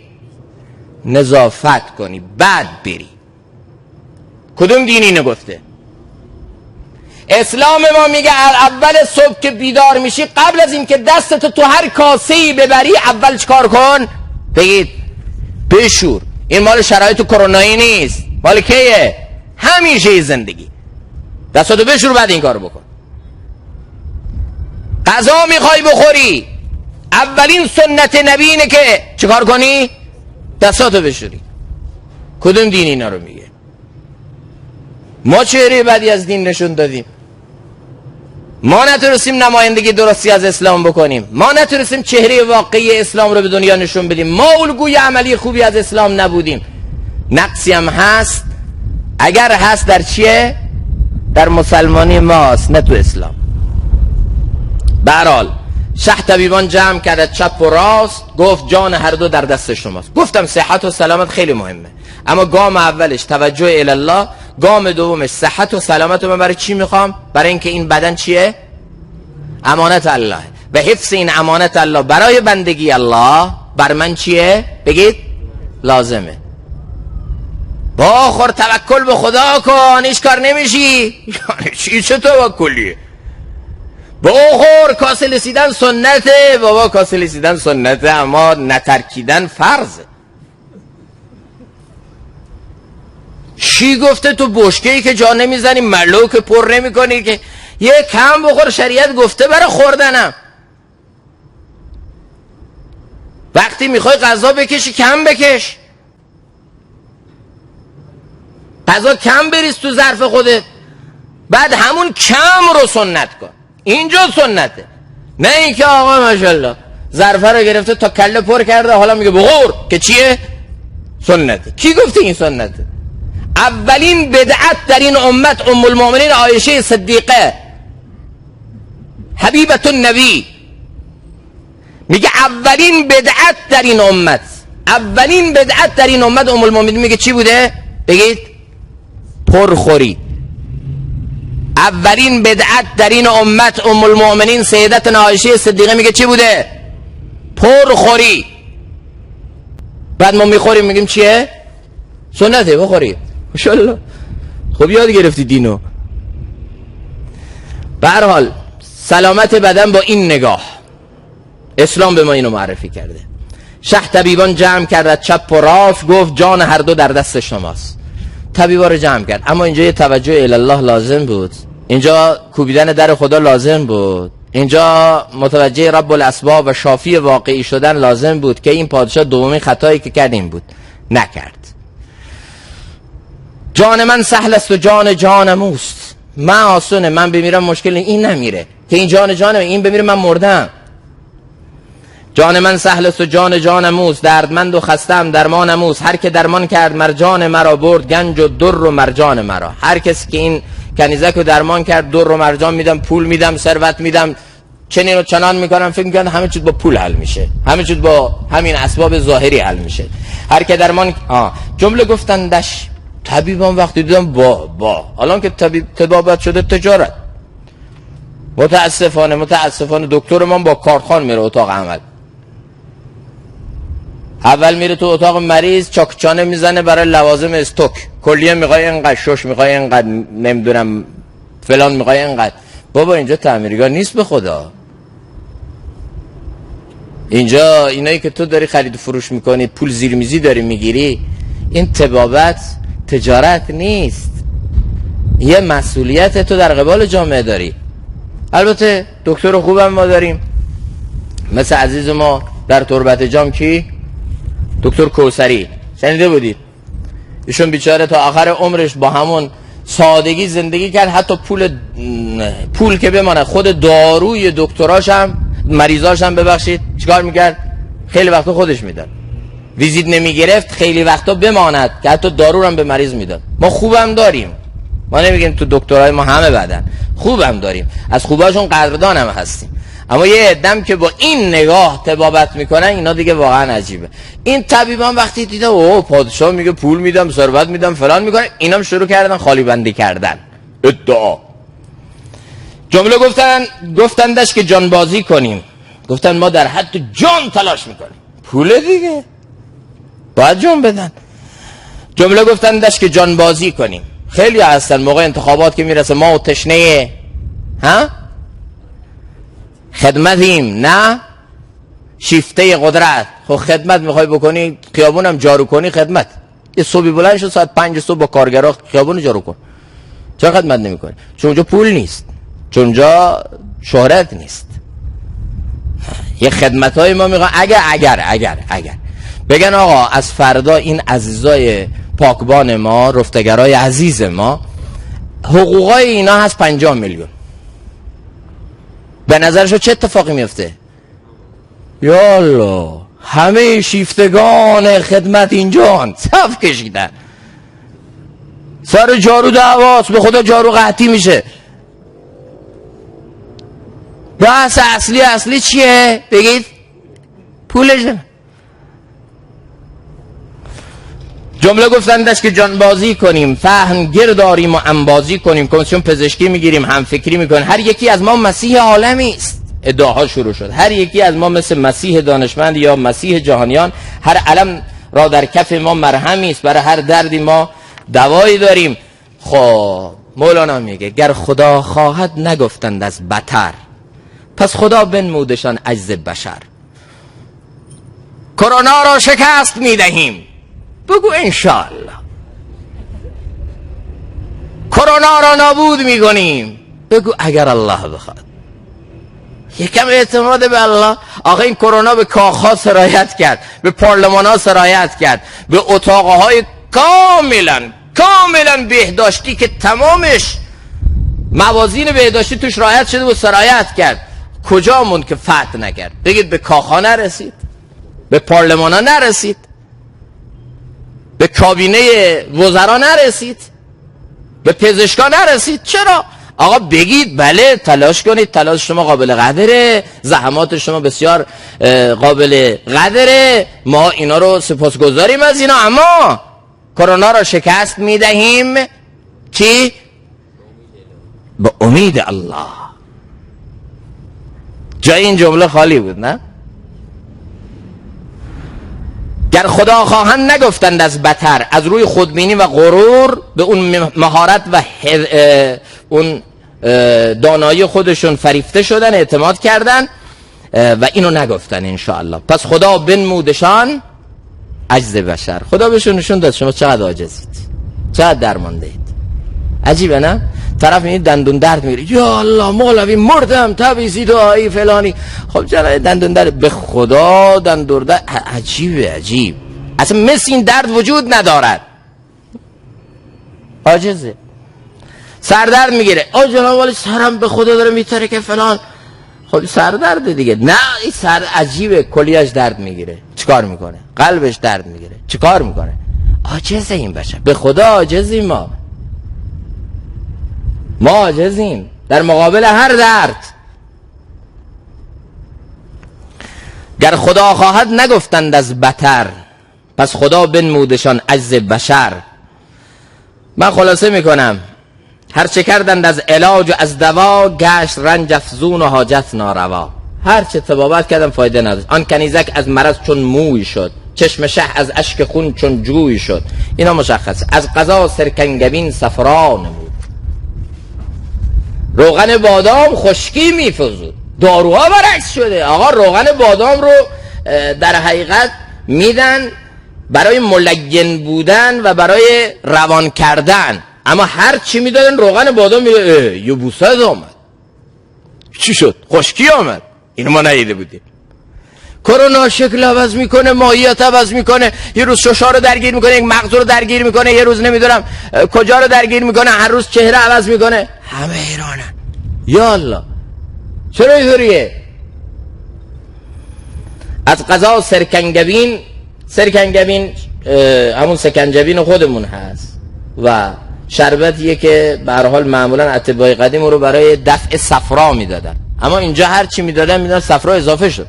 نظافت کنی بعد بری. کدوم دینی اینو گفته؟ اسلام ما میگه اول صبح که بیدار میشی، قبل از این که دستتو تو هر کاسه‌ای ببری، اول چیکار کن؟ بگید بشور. این مال شرایط کرونایی نیست، مال کیه؟ همیشه زندگی. دستاتو بشور بعد این کارو بکن. غذا میخوای بخوری، اولین سنت نبی اینه که چیکار کنی؟ دستاتو بشوری. کدوم دین اینا رو میگه؟ ما چهره بدی از دین نشون دادیم. ما نتونستیم نمایندگی درستی از اسلام بکنیم. ما نتونستیم چهره واقعی اسلام رو به دنیا نشون بدیم. ما الگوی عملی خوبی از اسلام نبودیم. نقصی هم هست. اگر هست در چیه؟ در مسلمانی ماست، نه تو اسلام. به هر حال شه طبیبان جمع کرد چپ و راست، گفت جان هر دو در دست شماست. گفتم صحت و سلامت خیلی مهمه، اما گام اولش توجه الی الله، گام دومش صحت و سلامت. من برای چی میخوام؟ برای اینکه این بدن چیه؟ امانت الله و حفظ این امانت الله برای بندگی الله بر من چیه؟ بگید لازمه. باخور توکل به خدا کن، هیچ کار نمیشی. چی چه توکلیه؟ بخور، کاسه لسیدن سنته. بابا کاسه لسیدن سنته، اما نترکیدن فرضه. چی گفته تو بشکه‌ای که جا نمیزنی، ملوک پر نمی کنی که یه کم بخور؟ شریعت گفته برای خوردنم. وقتی میخوای غذا بکشی کم بکش، غذا کم بریز تو ظرف خودت، بعد همون کم رو سنت کن. اینجا سنته، نه اینکه آقا ماشاءالله ظرفه رو گرفته تا کله پر کرده حالا میگه بخور، که چیه؟ سنته. کی گفته این سنته؟ اولین بدعت در این امت ام المؤمنین عایشه صدیقه حبیبت النبی میگه اولین بدعت در این امت، اولین بدعت در این امت ام المؤمنین میگه چی بوده؟ بگید. پرخوری. اولین بدعت در این امت ام المؤمنین سیدتنا عایشه صدیقه میگه چی بوده؟ پرخوری. بعد ما میخوریم میگیم چیه؟ سنته، بخورید. ماشاءالله خب یاد گرفتی دینو. به هر حال سلامت بدن با این نگاه اسلام به ما اینو معرفی کرده. شه طبیبان جمع کرد چپ و راست، گفت جان هر دو در دست شماست. طبیبا رو جمع کرد، اما اینجا یه توجه الله لازم بود، اینجا کوبیدن در خدا لازم بود، اینجا متوجه رب الاسباب و شافی واقعی شدن لازم بود که این پادشاه دومین خطایی که کرد این بود، نکرد. جان من سهل است و جان موست. من آسونه، من بمیرم مشکل این نمیره، که این جان این بمیره من مردم. جان من سهل است و جان موست، دردمند و خستم درمان موست. هر که درمان کرد مرجان مرا، برد گنج و در و مرجان مرا. هر کسی که این کنیزک رو درمان کرد در و مرجان میدم، پول میدم، ثروت میدم، چنین و چنان میکنم. فکر میکنن همه چیز با پول حل میشه، همه چیز با همین اسباب ظاهری حل میشه. هر که درمان جمله گفتندش طبیبان وقتی دیدم با الان که طبابت شده تجارت. متاسفانه دکتر من با کارتخوان میره اتاق عمل. اول میره تو اتاق مریض چاکچانه میزنه برای لوازم استوک، کلیه میخوای اینقدر، شش میخوای اینقدر، نمیدونم فلان میخوای اینقدر. بابا اینجا تعمیرگاه نیست به خدا. اینجا اینایی که تو داری خرید و فروش میکنی، پول زیرمیزی داری میگیری، این طبابت تجارت نیست، یه مسئولیت تو در قبال جامعه داری. البته دکتر خوبم ما داریم، مثل عزیز ما در تربت جام کی؟ دکتر کوثری، شنیده بودید؟ ایشون بیچاره تا آخر عمرش با همون سادگی زندگی کرد، حتی پول که بمانه، خود داروی دکتراش هم مریضاش هم ببخشید چیکار میکرد؟ خیلی وقتا خودش میداد. ویزیت نمیگرفت خیلی وقتا بماند که حتی دارو هم به مریض میداد. ما خوبم داریم، ما نمیگیم تو دکترای ما همه بدن، خوبم داریم، از خوباشون قدردان هم هستیم. اما یه عدم که با این نگاه طبابت میکنن، اینا دیگه واقعا عجیبه. این طبیبان وقتی دیدن اوه پادشاه میگه پول میدم، ثروت میدم، فلان میکنه، اینام شروع کردن خالی بندی کردن، ادعا. جمله گفتندش که جانبازی کنیم. گفتن ما در حد جان تلاش میکنیم، پول دیگه باید جان بدن. جمله گفتندش که جانبازی کنیم. خیلی هستن موقع انتخابات که میرسه ما و تشنه خدمتیم، نه شیفته قدرت. خب خدمت میخوای بکنی، خیابونم جارو کنی، خدمت. یه صبحی بلند شو ساعت 5 صبح با کارگرا خیابون جارو کن. چرا خدمت نمیکنی؟ چون اونجا پول نیست، چون اونجا شهرت نیست. یه خدمتای ما میخوان اگر بگن آقا از فردا این عزیزای پاکبان ما، رفتگرای عزیز ما، حقوقای اینا هست 50 میلیون، به نظرشو چه اتفاقی میفته؟ یالا همه شیفتگان خدمت اینجان صف کشیدن، سر جارو دعواست، به خدا جارو قحطی میشه. بحث اصلی چیه؟ بگید پولشه. جمله گفتندش که جانبازی کنیم، فهم گیر داریم و انبازی کنیم، کمیسیون پزشکی میگیریم، هم فکری میکنیم. هر یکی از ما مسیح عالمی است. ادعاها شروع شد. هر یکی از ما مثل مسیح دانشمند یا مسیح جهانیان، هر علم را در کف ما مرهمی است، برای هر دردی ما دوایی داریم. خب مولانا میگه گر خدا خواهد نگفتند از بتر، پس خدا بنمودشان عجز بشر. کرونا را شکست میدهیم، بگو انشاءالله. کرونا را نابود میکنیم، بگو اگر الله بخواد. یکم اعتماد به الله. آخه این کرونا به کاخها سرایت کرد، به پارلمان‌ها سرایت کرد، به اتاقهای کاملا بهداشتی که تمامش موازین بهداشتی توش رعایت شده و سرایت کرد. کجا موند که فتح نکرد؟ بگید به کاخها نرسید، به پارلمان‌ها نرسید، به کابینه وزرا نرسید، به پزشکا نرسید. چرا؟ آقا بگید بله تلاش کنید، تلاش شما قابل قدره، زحمات شما بسیار قابل قدره، ما اینا رو سپاسگزاریم از اینا، اما کرونا را شکست میدهیم چی؟ به امید الله. جای این جمله خالی بود نه؟ گر خدا خواهند نگفتند از بتر، از روی خودبینی و غرور به اون مهارت و اون دانایی خودشون فریفته شدن، اعتماد کردن و اینو نگفتن انشاءالله. پس خدا بنمودشان عجز بشر. خدا بهشون نشون داد شما چقدر عاجزید، چقدر درمانده اید. عجیبه نه؟ طرف میگه دندون درد میگیره، یا الله مولوی مردم، تعویضی دعایی فلانی. خب چرا دندون درد؟ به خدا دندون درد عجیب اصلا مثل این درد وجود ندارد. عاجزه. سردرد میگیره، جناب والی سرم به خدا داره میتره که فلان. خب سردرد دیگه. نه این سر عجیبه، کلیه‌اش درد میگیره، چیکار میکنه؟ قلبش درد میگیره، چیکار میکنه؟ عاجزه این بشر. به خدا عاجزیم ما عاجزیم در مقابل هر درد. گر خدا خواهد نگفتند از بتر، پس خدا بنمودشان عجز بشر. من خلاصه میکنم، هر چه کردند از علاج و از دوا، گشت رنج افزون و حاجت ناروا. هر چه طبابت کردن فایده نداشت. آن کنیزک از مرض چون موی شد، چشم شه از اشک خون چون جوی شد. اینا مشخصه. از قضا سرکنگبین صفرا نمود، روغن بادام خشکی میفزود. داروها برعکس شده. آقا روغن بادام رو در حقیقت میدن برای ملگن بودن و برای روان کردن، اما هر چی میدادن روغن بادام میده یه بوسد آمد. چی شد؟ خشکی آمد. اینو ما ندیده بودیم. کرونا شکل عوض میکنه، ماهیت عوض میکنه، یه روز ششا رو درگیر میکنه، یک مغز رو درگیر میکنه، یه روز نمیدونم کجا رو درگیر میکنه، هر روز چهره عوض میکنه. همه ایرانن. یا الله چرا اینطوریه؟ از قضا سرکنگبین همون سکنجبین خودمون هست و شربتیه که به هر حال معمولا اتباع قدیم رو برای دفع صفرا میدادن، اما اینجا هر چی میدادن صفرا اضافه شد.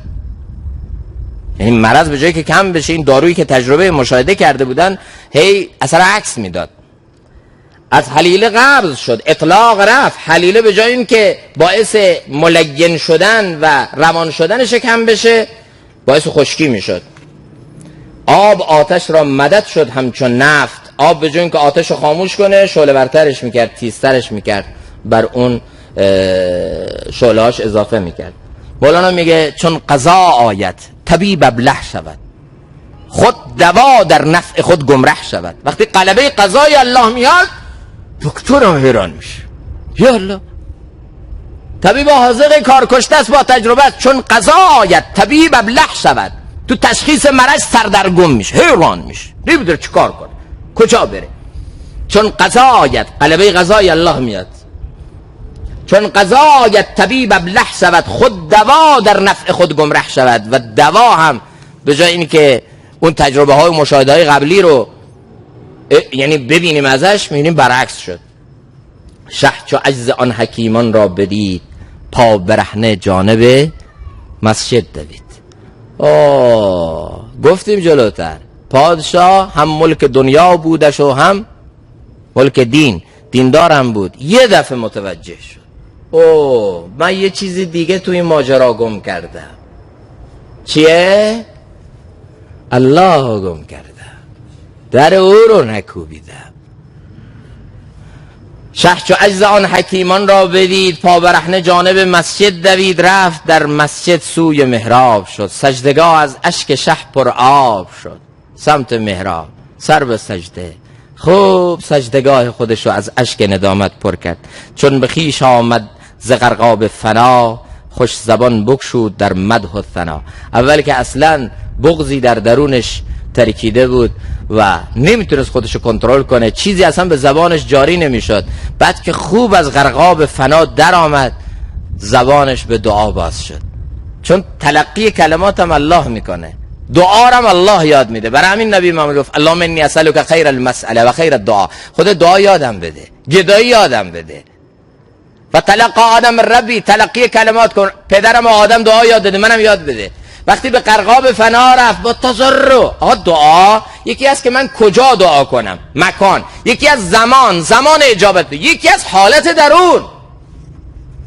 یعنی مرض به جایی که کم بشه، این دارویی که تجربه مشاهده کرده بودن هی اثر عکس میداد. از حلیله قبض شد، اطلاق رفت. حلیله به جای این که باعث ملگن شدن و روان شدنش کم بشه، باعث خشکی میشد. آب آتش را مدد شد همچون نفت. آب به جای این که آتش رو خاموش کنه، شعله برترش میکرد، تیزترش میکرد، بر اون شعلهاش اضافه میکرد. مولانا میگه چون قضا آید طبیب ابله شود، خود دوا در نفع خود گمره شود. وقتی غلبه قضای الله میاد، دکتر هم حیران میشه. یا الله، طبیب حاذق کارکشته است با تجربه است. چون قضا آید طبیب ابله شود، تو تشخیص مرض سردرگم میشه، حیران میشه، نمیدونه چی کار کنه، کجا بره. چون قضا آید، غلبه قضای الله میاد. چون قضا آید طبیب ابله شود، خود دوا در نفع خود گمره شود. و دوا هم به جای اینی که اون تجربه های مشاهده های قبلی رو یعنی ببینیم ازش، میبینیم برعکس شد. شه چو عجز آن حکیمان را بدید، پا برهنه جانب مسجد دوید. گفتیم جلوتر پادشاه هم ملک دنیا بودش و هم ملک دین، دیندار هم بود. یه دفعه متوجه شد من یه چیزی دیگه توی این ماجرا گم کردم. چیه؟ الله گم کردم، در او رو نکوبیدم. شه چو عجز آن حکیمان را بدید، پا برهنه جانب مسجد دوید، رفت در مسجد سوی محراب شد، سجدگاه از اشک شه پر آب شد، سمت محراب سر به سجده، خوب سجدگاه خودشو از اشک ندامت پر کرد. چون به خویش آمد ز غرقاب فنا، خوش زبان بگشود در مدح و ثنا. اول که اصلا بغضی در درونش ترکیده بود و نمیتونست خودشو کنترل کنه، چیزی اصلا به زبانش جاری نمیشد. بعد که خوب از غرقاب فنا در آمد، زبانش به دعا باز شد، چون تلقی کلماتم الله میکنه، دعا هم الله یاد میده. برای همین نبی محمد گفت اللهم انی اسالک خیر المساله و خیر الدعا. خود دعا یادم بده، گدایی یادم بده. و تلقی آدم ربی، تلقی کلمات کن، پدرم آدم دعا یاد بده، منم یاد بده. وقتی به غرقاب فنا رفت با تضرع، آقا دعا یکی از که من کجا دعا کنم، مکان، یکی از زمان اجابت، یکی از حالت درون.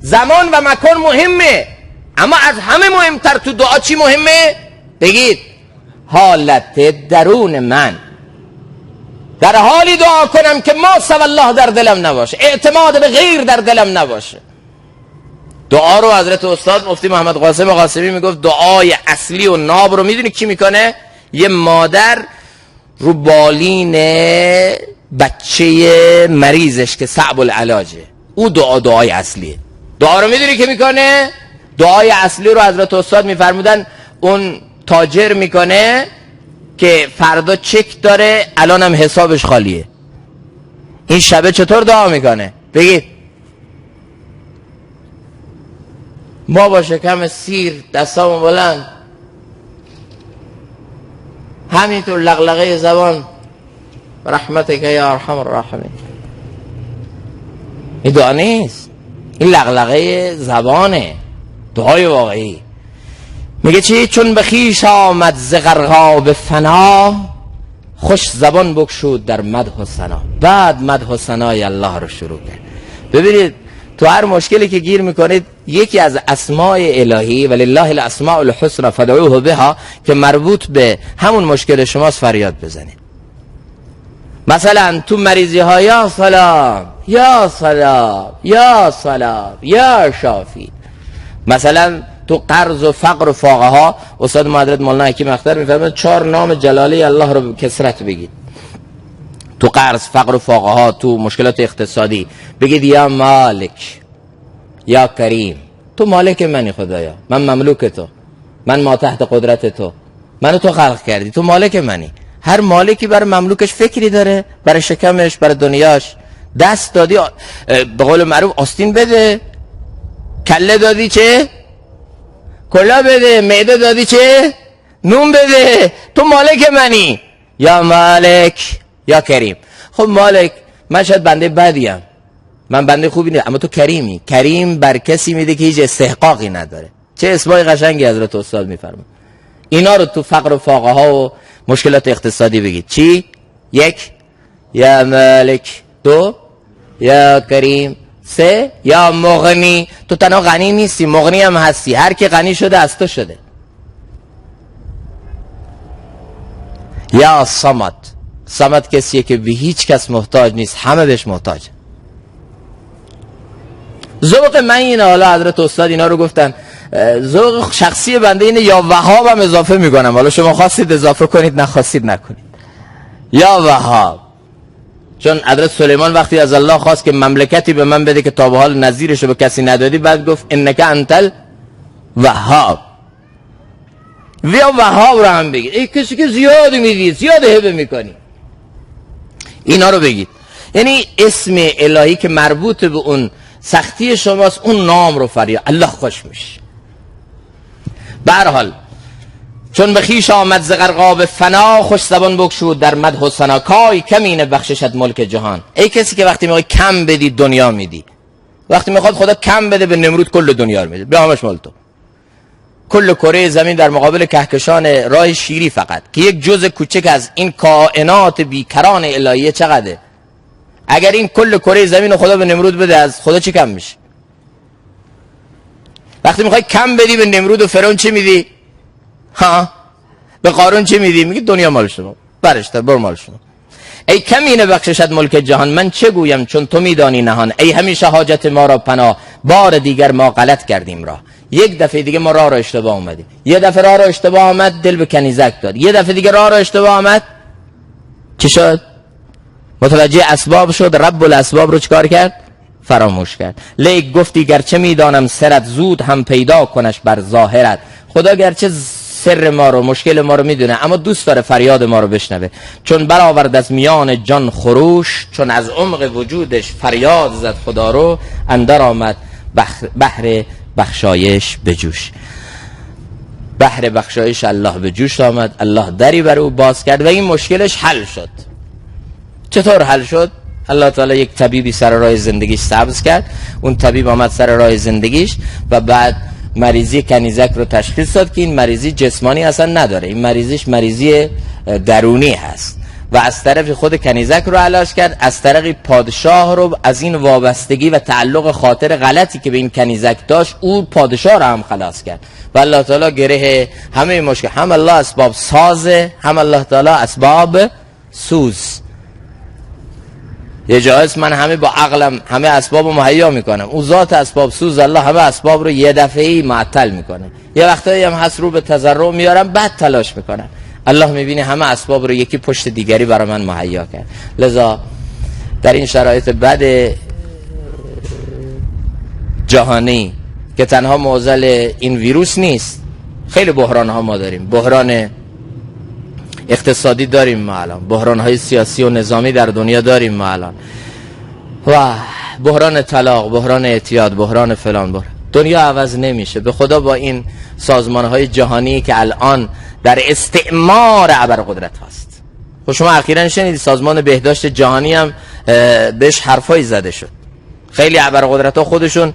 زمان و مکان مهمه، اما از همه مهمتر تو دعا چی مهمه؟ بگید حالت درون من. در حالی دعا کنم که ما سوى الله در دلم نباشه، اعتماد به غیر در دلم نباشه. دعا رو حضرت استاد مفتی محمد قاسم قاسمی میگفت دعای اصلی و ناب رو میدونی کی میکنه؟ یه مادر رو بالین بچه مریضش که صعب العلاجه، او دعای اصلیه. دعا رو میدونی که میکنه؟ دعای اصلی رو حضرت استاد میفرمودن اون تاجر میکنه که فردا چک داره، الان هم حسابش خالیه. این شبه چطور دعا میکنه؟ بگید. ما با شکم سیر، دستامو بلند، همینطور لغلغه زبان، رحمتک یا ارحم الراحمین. این دعا نیست، این لغلغه زبانه، دعای واقعی. میگه چی؟ چون به خویش آمد ز غرقاب فنا، خوش زبان بگشود در مدح و ثنا. بعد مدح و ثنای الله رو شروع کرد. ببینید تو هر مشکلی که گیر میکنید، یکی از اسماء الهی ولله الاسماء الحسنى فادعوه بها که مربوط به همون مشکل شماست، فریاد بزنید. مثلا تو مریضی ها یا سلام یا سلام یا سلام یا شافی. مثلا تو قرض و فقر و فاقه ها استاد حضرت مولانا حکیم اختر میفرمایند 4 نام جلالی الله رو به کثرت بگید. تو قرض، فقر و فاقه ها، تو مشکلات اقتصادی بگید یا مالک یا کریم. تو مالک منی خدایا، من مملوک تو، من ما تحت قدرت تو، منو تو خلق کردی، تو مالک منی. هر مالکی برای مملوکش فکری داره، برای شکمش، برای دنیاش. دست دادی به قول معروف آستین بده، کله دادی چه؟ کلا بده. معده دادی چه؟ نون بده. تو مالک منی. یا مالک یا کریم. خب مالک، من شاید بنده بدیم، من بنده خوبی نیستم، اما تو کریمی. کریم بر کسی میده که هیچ استحقاقی نداره. چه اسمای قشنگی حضرت استاد میفرمایند. اینا رو تو فقر و فاقه ها و مشکلات اقتصادی بگید. چی؟ 1 یا مالک، 2 یا کریم، 3 یا مغنی. تو تنها غنی نیستی، مغنی هم هستی. هر کی غنی شده از تو شده. یا صمد. صمد کسیه که به هیچ کس محتاج نیست، همه بهش محتاج. ذوق من اینه، حالا حضرت استاد اینا رو گفتن، ذوق شخصی بنده اینه، یا وهاب هم اضافه میکنم، حالا شما خواستید اضافه کنید، نخواستید نکنید. یا وهاب. چون حضرت سلیمان وقتی از الله خواست که مملکتی به من بده که تا به حال نظیرشو به کسی ندادی، بعد گفت انک انت الوهاب. یا وهاب رو هم بگید. ای کسی که زیاد میدی، زیاد هبه میکنی، اینا رو بگید. یعنی اسم الهی که مربوط به اون سختی شماست، اون نام رو فریاد، الله خوش میشه. به هر حال چون به خویش آمد ز غرقاب فنا، خوش زبان بگشود در مدح و ثنا. کای کمینه بخششت ملک جهان. ای کسی که وقتی میخوای کم بدی دنیا میدی، وقتی میخواد خدا کم بده به نمرود کل دنیا رو میده، به همش مال تو. کل کره زمین در مقابل کهکشان راه شیری فقط که یک جزء کوچک از این کائنات بیکران الهیه چقدره. اگر این کل کره زمین رو خدا به نمرود بده، از خدا چی کم میشه؟ وقتی میخوای کم بدی به نمرود و فرعون چی میدی؟ ها؟ به قارون چی میدی؟ میگی دنیا مال شما، برشتر بر مال شما. ای کمینه بخششت ملک جهان، من چه گویم چون تو میدانی نهان. ای همیشه حاجت ما را پناه، بار دیگر ما غلط کردیم راه. یک دفعه دیگه ما راه را اشتباه اومدیم. یه دفعه راه را اشتباه آمد، دل به کنیزک داد. یه دفعه دیگه راه را اشتباه آمد، چی شد؟ متوجه اسباب شد، رب الاسباب رو چکار کرد؟ فراموش کرد. لیک گفتی گرچه میدانم سرت، زود هم پیدا کنش بر ظاهرت. خدا گرچه سر ما رو، مشکل ما رو میدونه، اما دوست داره فریاد ما رو بشنوه. چون برآورد از میان جان خروش، چون از عمق وجودش فریاد زد خدا رو، اندر آمد بحر بخشایش به جوش. بحر بخشایش الله به جوش آمد، الله دری بر او باز کرد و این مشکلش حل شد. چطور حل شد؟ الله تعالی یک طبیبی سر راه زندگیش سبز کرد. اون طبیب آمد سر راه زندگیش و بعد مریضی کنیزک رو تشخیص داد که این مریضی جسمانی اصلا نداره، این مریضیش مریضی درونی هست و از طرف خود کنیزک رو علاج کرد، از طرف پادشاه رو از این وابستگی و تعلق خاطر غلطی که به این کنیزک داشت، او پادشاه رو هم خلاص کرد. و الله تعالی گره همه مشکل، هم الله اسباب سازه، هم الله تعالی اسباب سوز. یه جایست من همه با عقلم همه اسباب رو مهیا میکنم، او ذات اسباب سوز الله همه اسباب رو یه دفعه‌ای معطل میکنه. یه وقتایی هم هست رو به تضرع میارم بعد تلاش میکنم. الله میبینه همه اسباب رو یکی پشت دیگری برای من مهیا کرد. لذا در این شرایط بد جهانی که تنها معضل این ویروس نیست، خیلی بحران ها ما داریم. بحران اقتصادی داریم ما الان، بحران های سیاسی و نظامی در دنیا داریم ما الان، و بحران طلاق، بحران اعتیاد، بحران فلان. بحران دنیا عوض نمیشه. به خدا با این سازمان های جهانی که الان در استعمار ابرقدرت هست. خب شما اخیراً شنیدید سازمان بهداشت جهانی هم بهش حرفایی زده شد. خیلی ابرقدرت ها خودشون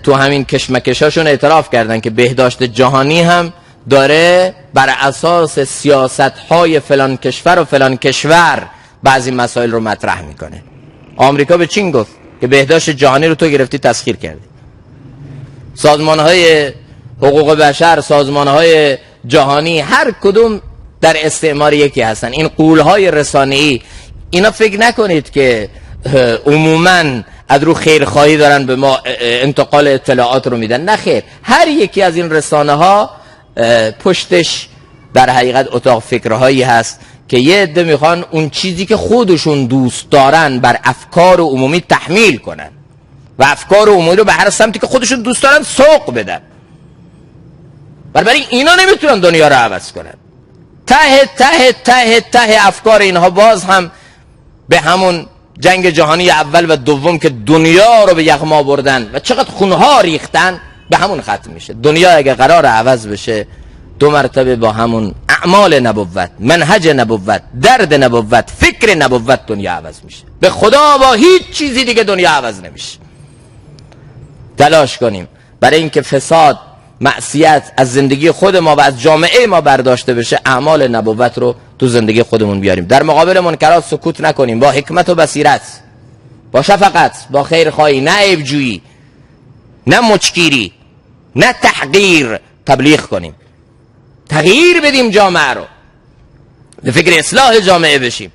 تو همین کشمکشاشون اعتراف کردن که بهداشت جهانی هم داره بر اساس سیاست های فلان کشور و فلان کشور بعضی مسائل رو مطرح میکنه. آمریکا به چین گفت که بهداشت جهانی رو تو گرفتی تسخیر کردی. سازمان های حقوق بشر، سازمان های جهانی، هر کدوم در استعمار یکی هستن. این قول های رسانه‌ای، اینا فکر نکنید که عموماً از رو خیرخواهی دارن به ما انتقال اطلاعات رو میدن. نه خیر، هر یکی از این رسانه ها پشتش در حقیقت اتاق فکرهایی هست که یه عده میخوان اون چیزی که خودشون دوست دارن بر افکار عمومی تحمیل کنن و افکار عمومی رو به هر سمتی که خودشون دوست دارن سوق بدن. برای اینا نمیتونن دنیا رو عوض کنن. ته ته ته ته افکار اینها باز هم به همون جنگ جهانی اول و دوم که دنیا رو به یغما بردن و چقدر خونها ریختن، به همون ختم میشه. دنیا اگه قرار عوض بشه، دو مرتبه با همون اعمال نبوت، منهج نبوت، درد نبوت، فکر نبوت دنیا عوض میشه. به خدا با هیچ چیزی دیگه دنیا عوض نمیشه. تلاش کنیم برای اینکه فساد، معصیت از زندگی خود ما و از جامعه ما برداشته بشه، اعمال نبوت رو تو زندگی خودمون بیاریم. در مقابل منکرات سکوت نکنیم، با حکمت و بصیرت، با شفقت، با خیرخواهی، نه عیبجویی، نه مچگیری، نه تحقیر تبلیغ کنیم. تغییر بدیم جامعه رو، به فکر اصلاح جامعه بشیم.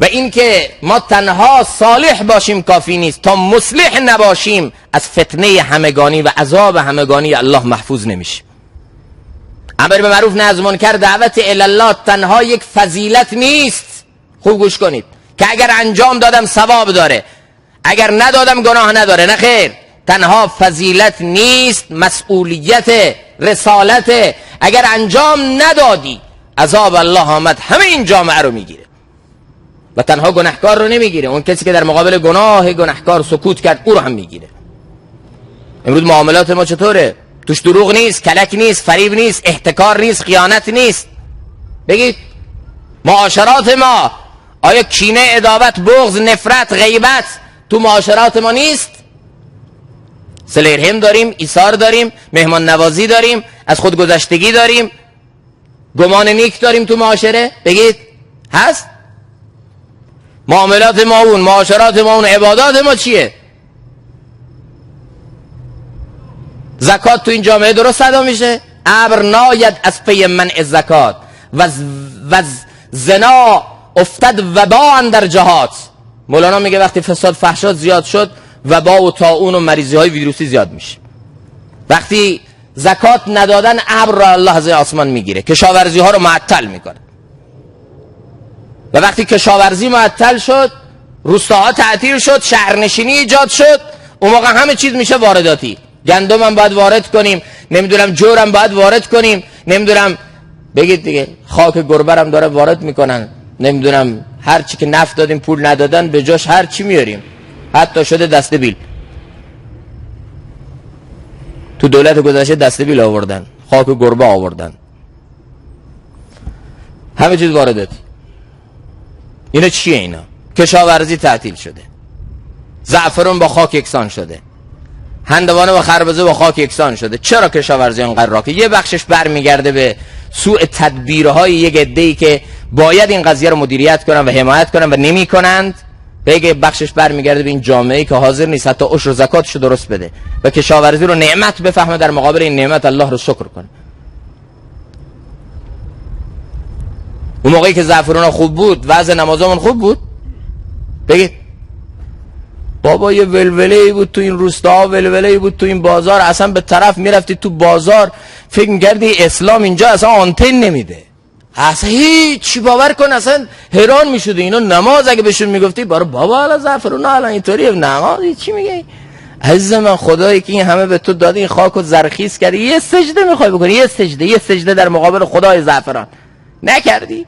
و اینکه ما تنها صالح باشیم کافی نیست، تا مصلح نباشیم از فتنه همگانی و عذاب همگانی الله محفوظ نمیشه. امر به معروف نهی از منکر، دعوت الی الله تنها یک فضیلت نیست. خوب گوش کنید که اگر انجام دادم ثواب داره، اگر ندادم گناه نداره. نه خیر، تنها فضیلت نیست، مسئولیت، رسالت. اگر انجام ندادی عذاب الله آمد، همه این جامعه رو میگیره و تنها گناهکار رو نمیگیره، اون کسی که در مقابل گناه گناهکار سکوت کرد او رو هم میگیره. امروز معاملات ما چطوره؟ توش دروغ نیست، کلک نیست، فریب نیست، احتکار نیست، خیانت نیست. بگید معاشرات ما آیا کینه، عداوت، بغض، نفرت، غیبت تو معاشرات ما نیست؟ صله رحم داریم، ایثار داریم، مهمان نوازی داریم، از خودگذشتگی داریم، گمان نیک داریم تو معاشره. بگید هست؟ معاملات ما اون، معاشرات ما اون، عبادات ما چیه؟ زکات تو این جامعه درست ادا میشه؟ ابر ناید از پی منع زکات و زنا افتد وبا در جهات. مولانا میگه وقتی فساد فحشا زیاد شد، وبا و طاعون و مریضی های ویروسی زیاد میشه. وقتی زکات ندادن، ابر را الله از آسمان میگیره، کشاورزی ها رو معطل میکنه. و وقتی کشاورزی معطل شد، روستاها تعطیل شد، شهرنشینی ایجاد شد، اون موقع همه چیز میشه وارداتی. گندم هم باید وارد کنیم، نمیدونم جورم باید وارد کنیم، نمیدونم بگید دیگه خاک گربرم داره وارد میکنن، نمیدونم هر چی که نفت دادیم پول ندادن به جاش هر چی میاریم، حتی شده دسته بیل. تو دولت گذشته دسته بیل آوردن، خاک گربه آوردن، همه چیز وارداتی. اینا چیه اینا؟ کشاورزی تعطیل شده، زعفران با خاک یکسان شده، هندوانه و خربزه با خاک یکسان شده. چرا کشاورزی انقدر راکه؟ یه بخشش برمیگرده به سوء تدبیرهای یک عده‌ای که باید این قضیه رو مدیریت کنن و حمایت کنن و نمی کنند. و یک بخشش برمیگرده به این جامعه‌ای که حاضر نیست حتی عشر و زکاتشو درست بده و کشاورزی رو نعمت بفهمه، در مقابل این نعمت الله رو شکر کنه. اون موقعی که زعفران خوب بود، وضع نمازامون خوب بود، بگید بابا یه ولوله‌ای بود تو این روستا، ولوله‌ای بود تو این بازار، اصلا به طرف میرفتی تو بازار فکر می‌کردی اسلام اینجا اصلا آنتن نمیده، اصلا هیچ باور کن، اصلا حیران میشدی. اینا نماز اگه بهشون میگفتی بابا حالا زعفرون الان اینطوریه، نماز چی میگی؟ عزیز من، خدایی که این همه به تو داده، این خاکو زرخیز کردی، یه سجده میخوای بکنی، یه سجده در مقابل خدای زعفران نکردی؟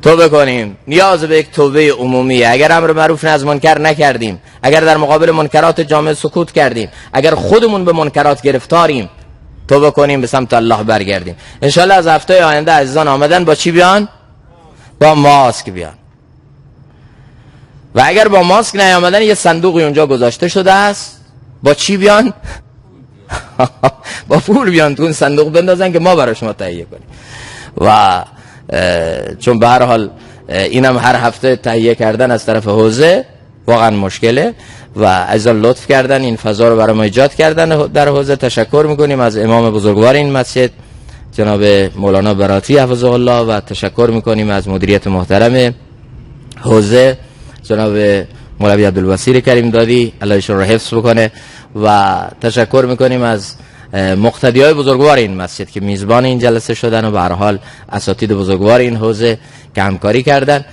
توبه کنیم، نیاز به یک توبه عمومی. اگر امر معروف نهی از منکر نکردیم، اگر در مقابل منکرات جامعه سکوت کردیم، اگر خودمون به منکرات گرفتاریم، توبه کنیم، به سمت الله برگردیم. انشالله از هفته آینده عزیزان آمدن با چی بیان؟ با ماسک بیان. و اگر با ماسک نیامدن، یه صندوقی اونجا گذاشته شده است، با چی بیان؟ با پول بیان، تو اون صندوق بندازن که ما برای شما تهیه کنیم. و چون به هر حال اینم هر هفته تهیه کردن از طرف حوزه واقعا مشکله و عزیزان لطف کردن این فضا رو برای ما ایجاد کردن در حوزه. تشکر میکنیم از امام بزرگوار این مسجد جناب مولانا براتی حفظه الله و تشکر میکنیم از مدیریت محترم حوزه جناب مولوی عبدالوسیل کریم دادی، الله ایشون رو حفظ بکنه. و تشکر میکنیم از مقتدیای بزرگوار این مسجد که میزبان این جلسه شدن و به هر حال اساتید بزرگوار این حوزه که همکاری کردن.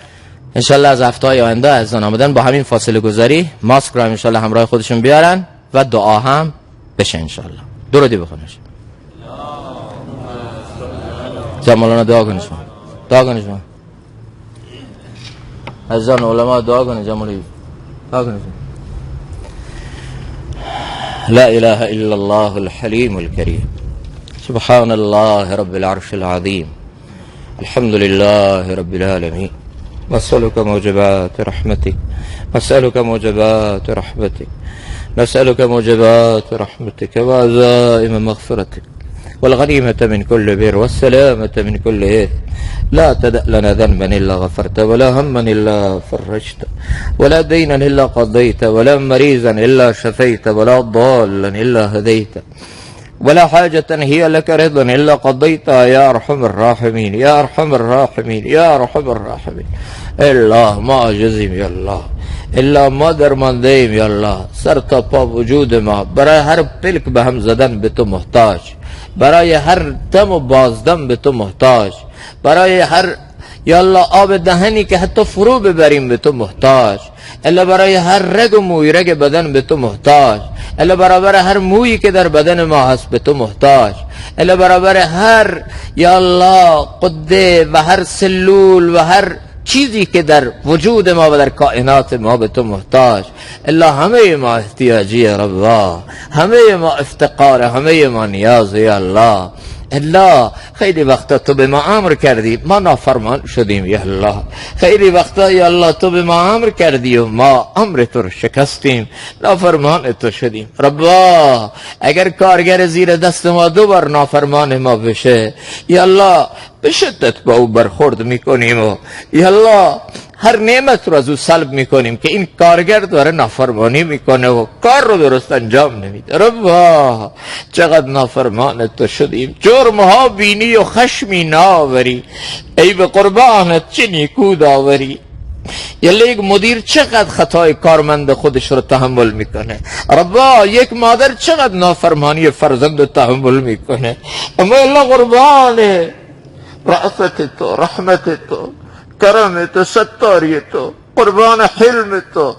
انشالله از هفته‌های آینده از آمدن با همین فاصله گذاری ماسک رو انشالله همراه خودشون بیارن و دعا هم بشه انشالله. درودی بخونش. مولانا دعا کنید شما. دعا کنید شما. عزیزان علما دعا کنید، جمهوری دعا کنید. لا اله الا الله الحليم الكريم سبحان الله رب العرش العظيم الحمد لله رب العالمين نسألك موجبات رحمتك نسألك موجبات رحمتك نسألك موجبات رحمتك وعزائم مغفرتك والغنيمة من كل بر والسلامة من كل إثم لا تدع لنا ذنبا إلا غفرت ولا هما إلا فرجت ولا دينا إلا قضيت ولا مريضا إلا شفيت ولا ضالا إلا هديت ولا حاجة هي لك رضا إلا قضيتها يا أرحم الراحمين يا أرحم الراحمين يا أرحم الراحمين. الله ما عاجزیم یا الله، الا ما درمانده‌ایم یا الله، سر تا پا وجود ما برای هر پلک به هم زدن به تو محتاج، برای هر دم و بازدم به تو محتاج، برای هر یا الله آب دهنی که حتی فرو ببریم به تو محتاج، الا برای هر رگ و موی رگ بدن به تو محتاج، الا برابر هر مویی که در بدن ما هست به تو محتاج، الا برابر هر یا الله قده و هر سلول و هر چیزی که در وجود ما و در کائنات ما به تو محتاج. الا همه ما احتیاجی ربا، همه ما افتقار، همه ما نیاز یا الله. الا خیلی وقتا تو به ما امر کردی ما نافرمان شدیم یا الله، خیلی وقتا یا الله تو به ما امر کردی و ما امر تو رو شکستیم، نافرمان تو شدیم. ربا اگر کارگر زیر دست ما دوبار نافرمان ما بشه یا الله به شدت با او برخورد میکنیم و یا الله هر نعمت رو از او سلب میکنیم که این کارگر داره نافرمانی میکنه و کار رو درست انجام نمیده. ربا چقدر نافرمان تو شدیم، جرمها بینی و خشمی ناوری، ای به قربانت چه نیکو داوری. یلی یک مدیر چقدر خطای کارمند خودش رو تحمل میکنه. ربا یک مادر چقدر نافرمانی فرزند رو تحمل میکنه. اما الله قربانه رأفت تو، رحمت تو، کرم تو، ستاری تو، قربان حلم تو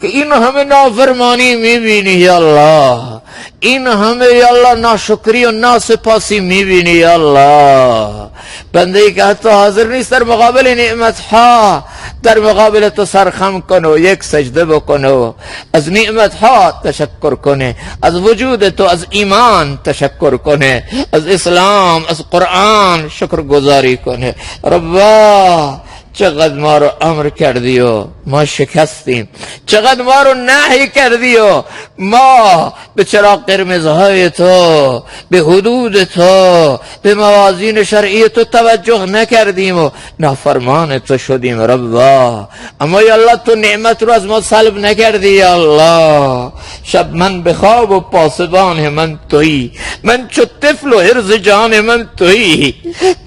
که این همه نافرمانی میبینی یا الله، این همه یا الله ناشکری و ناسپاسی میبینی یا الله. بنده ای که حتی حاضر نیست در مقابل نعمت ها در مقابل تو سرخم کنه و یک سجده بکنه و از نعمت ها تشکر کنه، از وجود تو، از ایمان تشکر کنه، از اسلام، از قرآن شکر گزاری کنه. ربا چقدر ما رو امر کردی و ما شکستیم، چقدر ما رو نهی کردی و ما به چراغ قرمزهای تو، به حدود تو، به موازین شرعی تو توجه نکردیم و نافرمان تو شدیم. ربا اما یا الله تو نعمت رو از ما سلب نکردی یا الله. شب من به خواب و پاسبان من تویی، من چو طفل و حرز جان من تویی.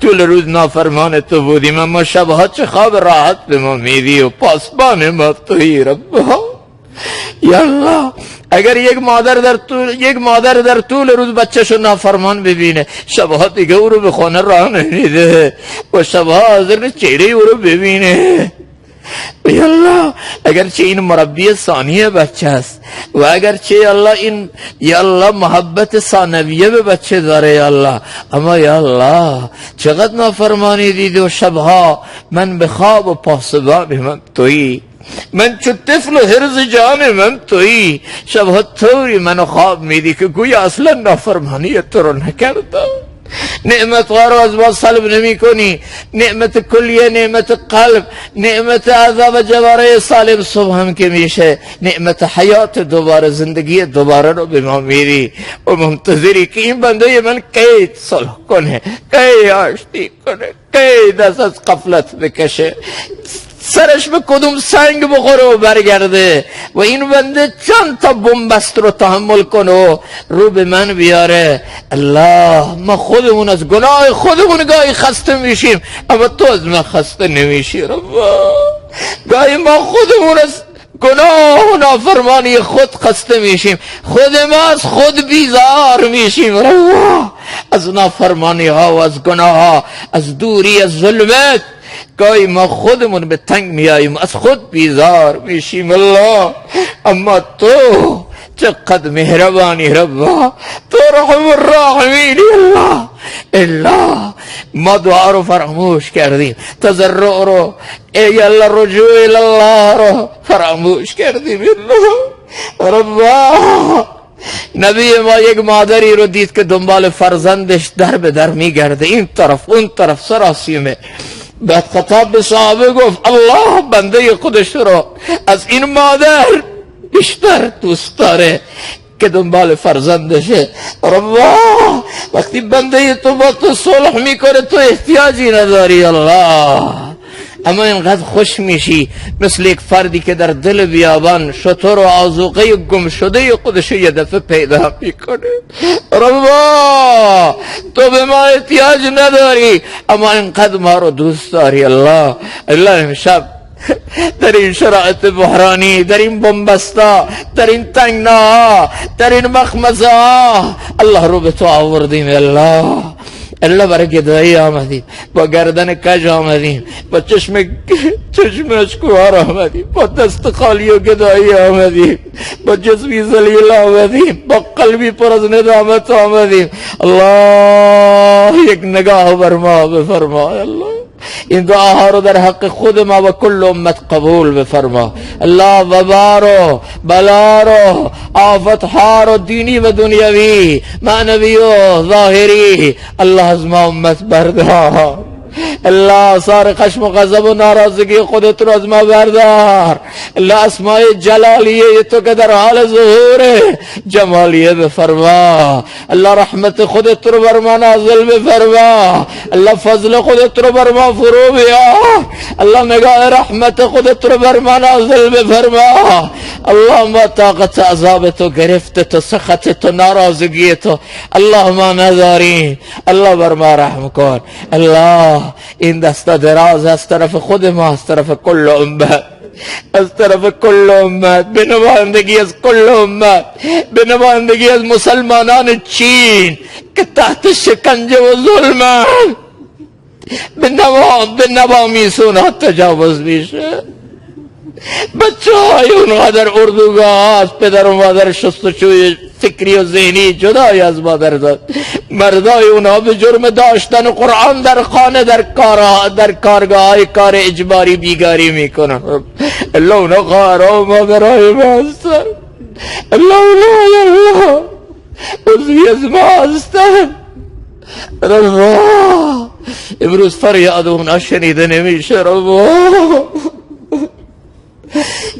طول روز نافرمان تو بودیم اما شبها چه خواب راحت به ما میدی و پاسبان ما تویی. ربا یا الله اگر یک مادر در طول روز بچه‌شو نافرمان ببینه، شبها دیگه او رو به خانه راه نمیده و شبها حاضر چهره او رو ببینه. یا الله اگرچه این مربی ثانی بچه است و اگرچه یا الله این یا الله محبت ثانویه به بچه داره یا الله، اما یا الله چقدر نافرمانی دیده و شبها من به خواب و پاسبان من تویی، من چو طفل و حرز جان من تویی. شبها طوری منو خواب میدی که گویا اصلا نافرمانی تو رو نکردم. نعمت ها رو از ما سلب نمی کنی، نعمت کلیه، نعمت قلب، نعمت اعضا و جواره سالم صبح هم که میشه، نعمت حیات دوباره، زندگی دوباره رو به ما میری و منتظری که این بنده من کی صلح کنه، کی آشتی کنه، کی دست از غفلت بکشه، سرش به کدوم سنگ بخوره و برگرده و این بنده چند تا بنبست رو تحمل کنه و رو به من بیاره. الله ما خودمون از گناه خودمون گاهی خسته میشیم اما تو از من خسته نمیشی. ربا گاهی ما خودمون از گناه و نافرمانی خود خسته میشیم، خود ما از خود بیزار میشیم. ربا از نافرمانی ها و از گناه ها، از دوری، از ظلمت گاهی ما خودمون به تنگ میاییم، از خود بیزار میشیم. الله اما تو چقدر مهربانی ربا، تو رحم الراحمینی. الله ما دعا رو فراموش کردیم، تضرع رو، ای الله رجوع الله رو فراموش کردیم. الله ربا نبی ما یک مادری رو دید که دنبال فرزندش در به در میگرده، این طرف اون طرف سراسیمه. بعد خطاب به صحابه گفت الله بنده خودش رو از این مادر بیشتر دوست داره که دنبال فرزندشه. ربا وقتی بنده تو با تو صلح میکنه تو احتیاجی نداری الله، اما اینقدر خوش میشی مثل یک فردی که در دل بیابان شتر و آذوقه گم شده خودش یه دفعه پیدا میکنه. ربا تو به ما احتیاج نداری اما اینقدر ما رو دوست داری. الله امشب در این شرایط بحرانی، در این بنبستا، در این تنگنا، در این مخمزه الله رو به تو آوردیم. الله برای گدایی آمدیم، با گردن کج آمدیم، با چشم اشکوار آمدیم، با دست خالی و گدایی آمدیم، با جسمی ذلیل آمدیم، با قلبی پر از ندامت آمدیم. الله یک نگاه بر ما بفرما. الله این دعاها رو در حق خود ما و کل امت قبول بفرما. الله وبا رو، بلا رو، آفتها رو، دینی و دنیوی، معنوی و ظاهری الله از ما امت بردار. الله آثار خشم و غضب و ناراضگی خودت رو از ما بردار. الله اسماء جلالیه تو که در حال ظهوره جمالیه بفرما. الله رحمت خودت رو بر ما نازل بفرما. الله فضل خودت رو بر ما فرو بیار. الله نگاه رحمت خودت رو بر ما نازل بفرما. الله ما طاقت عذاب تو گرفت تو سخط تو ناراضگی تو الله ما نداریم. الله بر ما رحم کن. الله این دست دراز از طرف خود ما، از طرف کل امت، از طرف کل امت، به نمایندگی از کل امت، به نمایندگی از مسلمانان چین که تحت شکنجه و ظلم به نوامیسون ها تجاوز میشه. بچه های اونقدر اردوگاه هست، پدر و مادر شستشوی فکری و ذهنی جدای از مادر داد. مردای اونها به جرم داشتن قرآن در خانه در کارگاه های کار اجباری بیگاری میکنن. الله اونها خواهرها و مادرهای ما هستن. الله عضوی از ما هستن. روا امروز فریاد اونها شنیده نمیشه. روا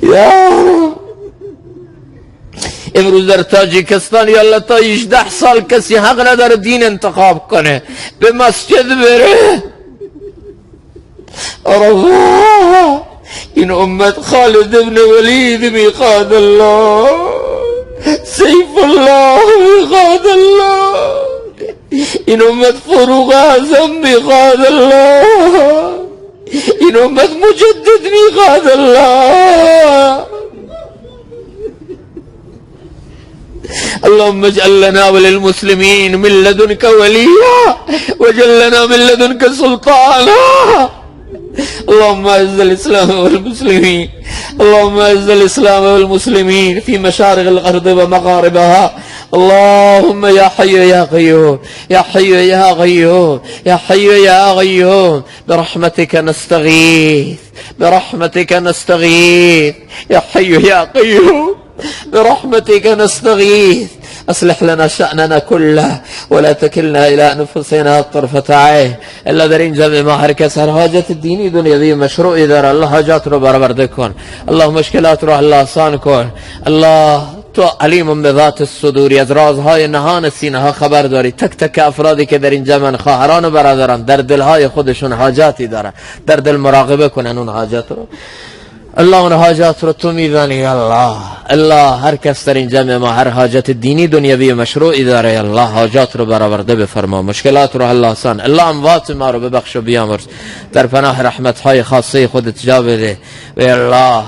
یا امروز در تاجیکستان یا الله تا 18 سال کسی حق نداره دین انتخاب کنه، به مسجد بره. روا این امت خالد ابن ولید میخواد الله، سیف الله میخواد الله، این امت فاروق اعظم میخواد الله، این امت مجدد میخواد الله. اللهم اجعل لنا وللمسلمين من لدنك وليا واجعل لنا من لدنك سلطانا. اللهم اعز الاسلام والمسلمين، اللهم اعز الاسلام والمسلمين في مشارق الارض ومغاربها. اللهم يا حي يا قيوم، يا حي يا قيوم، يا حي يا قيوم، برحمتك نستغيث، برحمتك نستغيث، يا حي يا قيوم، برحمتك نستغيث. اصلح لنا شأننا كله ولا تكلنا الى انفسنا طرفة عين. الا در این جمع ما هر کس هر حاجت دینی دنیوی مشروعی داره الله حاجات رو برآورده کن. الله مشکلات رو الله آسان کن. الله تو علیم به ذات الصدور، از رازهای نهان سینه ها خبر داری. تک تک افرادی که در این جمع خواهران و برادران در دلهای خودشون حاجاتی دارن، در دل مراقبه کنن اون حاجات رو. الله اون حاجات رو تو میدانی. الله هر کس در این جمع ما هر حاجت دینی دنیوی مشروعی داره الله حاجات رو برآورده بفرما، مشکلات رو الله آسان. الله اموات ما رو ببخش و بیامرز، در پناه رحمت های خاصه خودت جا بده. و الله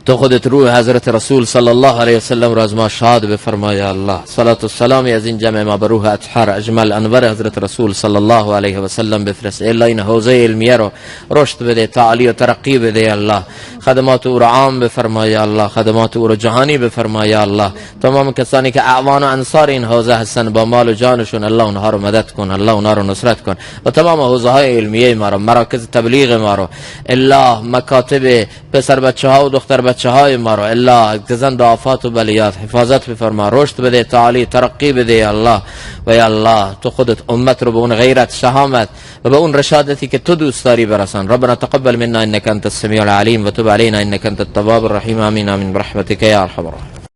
تو خودت روح حضرت رسول صلی الله علیه وسلم را از ما شاد بفرما. یا الله صلات و سلامی از این جمع ما بر روح اطهر اجمل انور حضرت رسول صلی الله علیه وسلم بفرست. الله این حوزه علمیه رو رشد بده، تعالی و ترقی بده. یا الله خدمات او را عام بفرما. یا الله خدمات او را جهانی بفرما. یا الله تمام کسانی که اعوان و انصار این حوزه هستن با مال و جانشون الله اونها رو مدد کن، الله اونها رو نصرت کن. و تمام حوزه های علمیه ما رو، مراکز تبلیغ ما رو، الله مکاتب پسر بچه ها و دختر بچه های ما رو الله گزند آفات و بلیات حفاظت بفرما، رشد بده، تعالی ترقی بده. یا الله و یا الله تو خودت امت رو به اون غیرت، شهامت و به اون رشادتی که تو دوست داری برسان. ربنا تقبل منا انك انت السميع العليم وتب علينا انك انت التواب الرحيم. امين امين برحمتك يا ارحم الراحمين.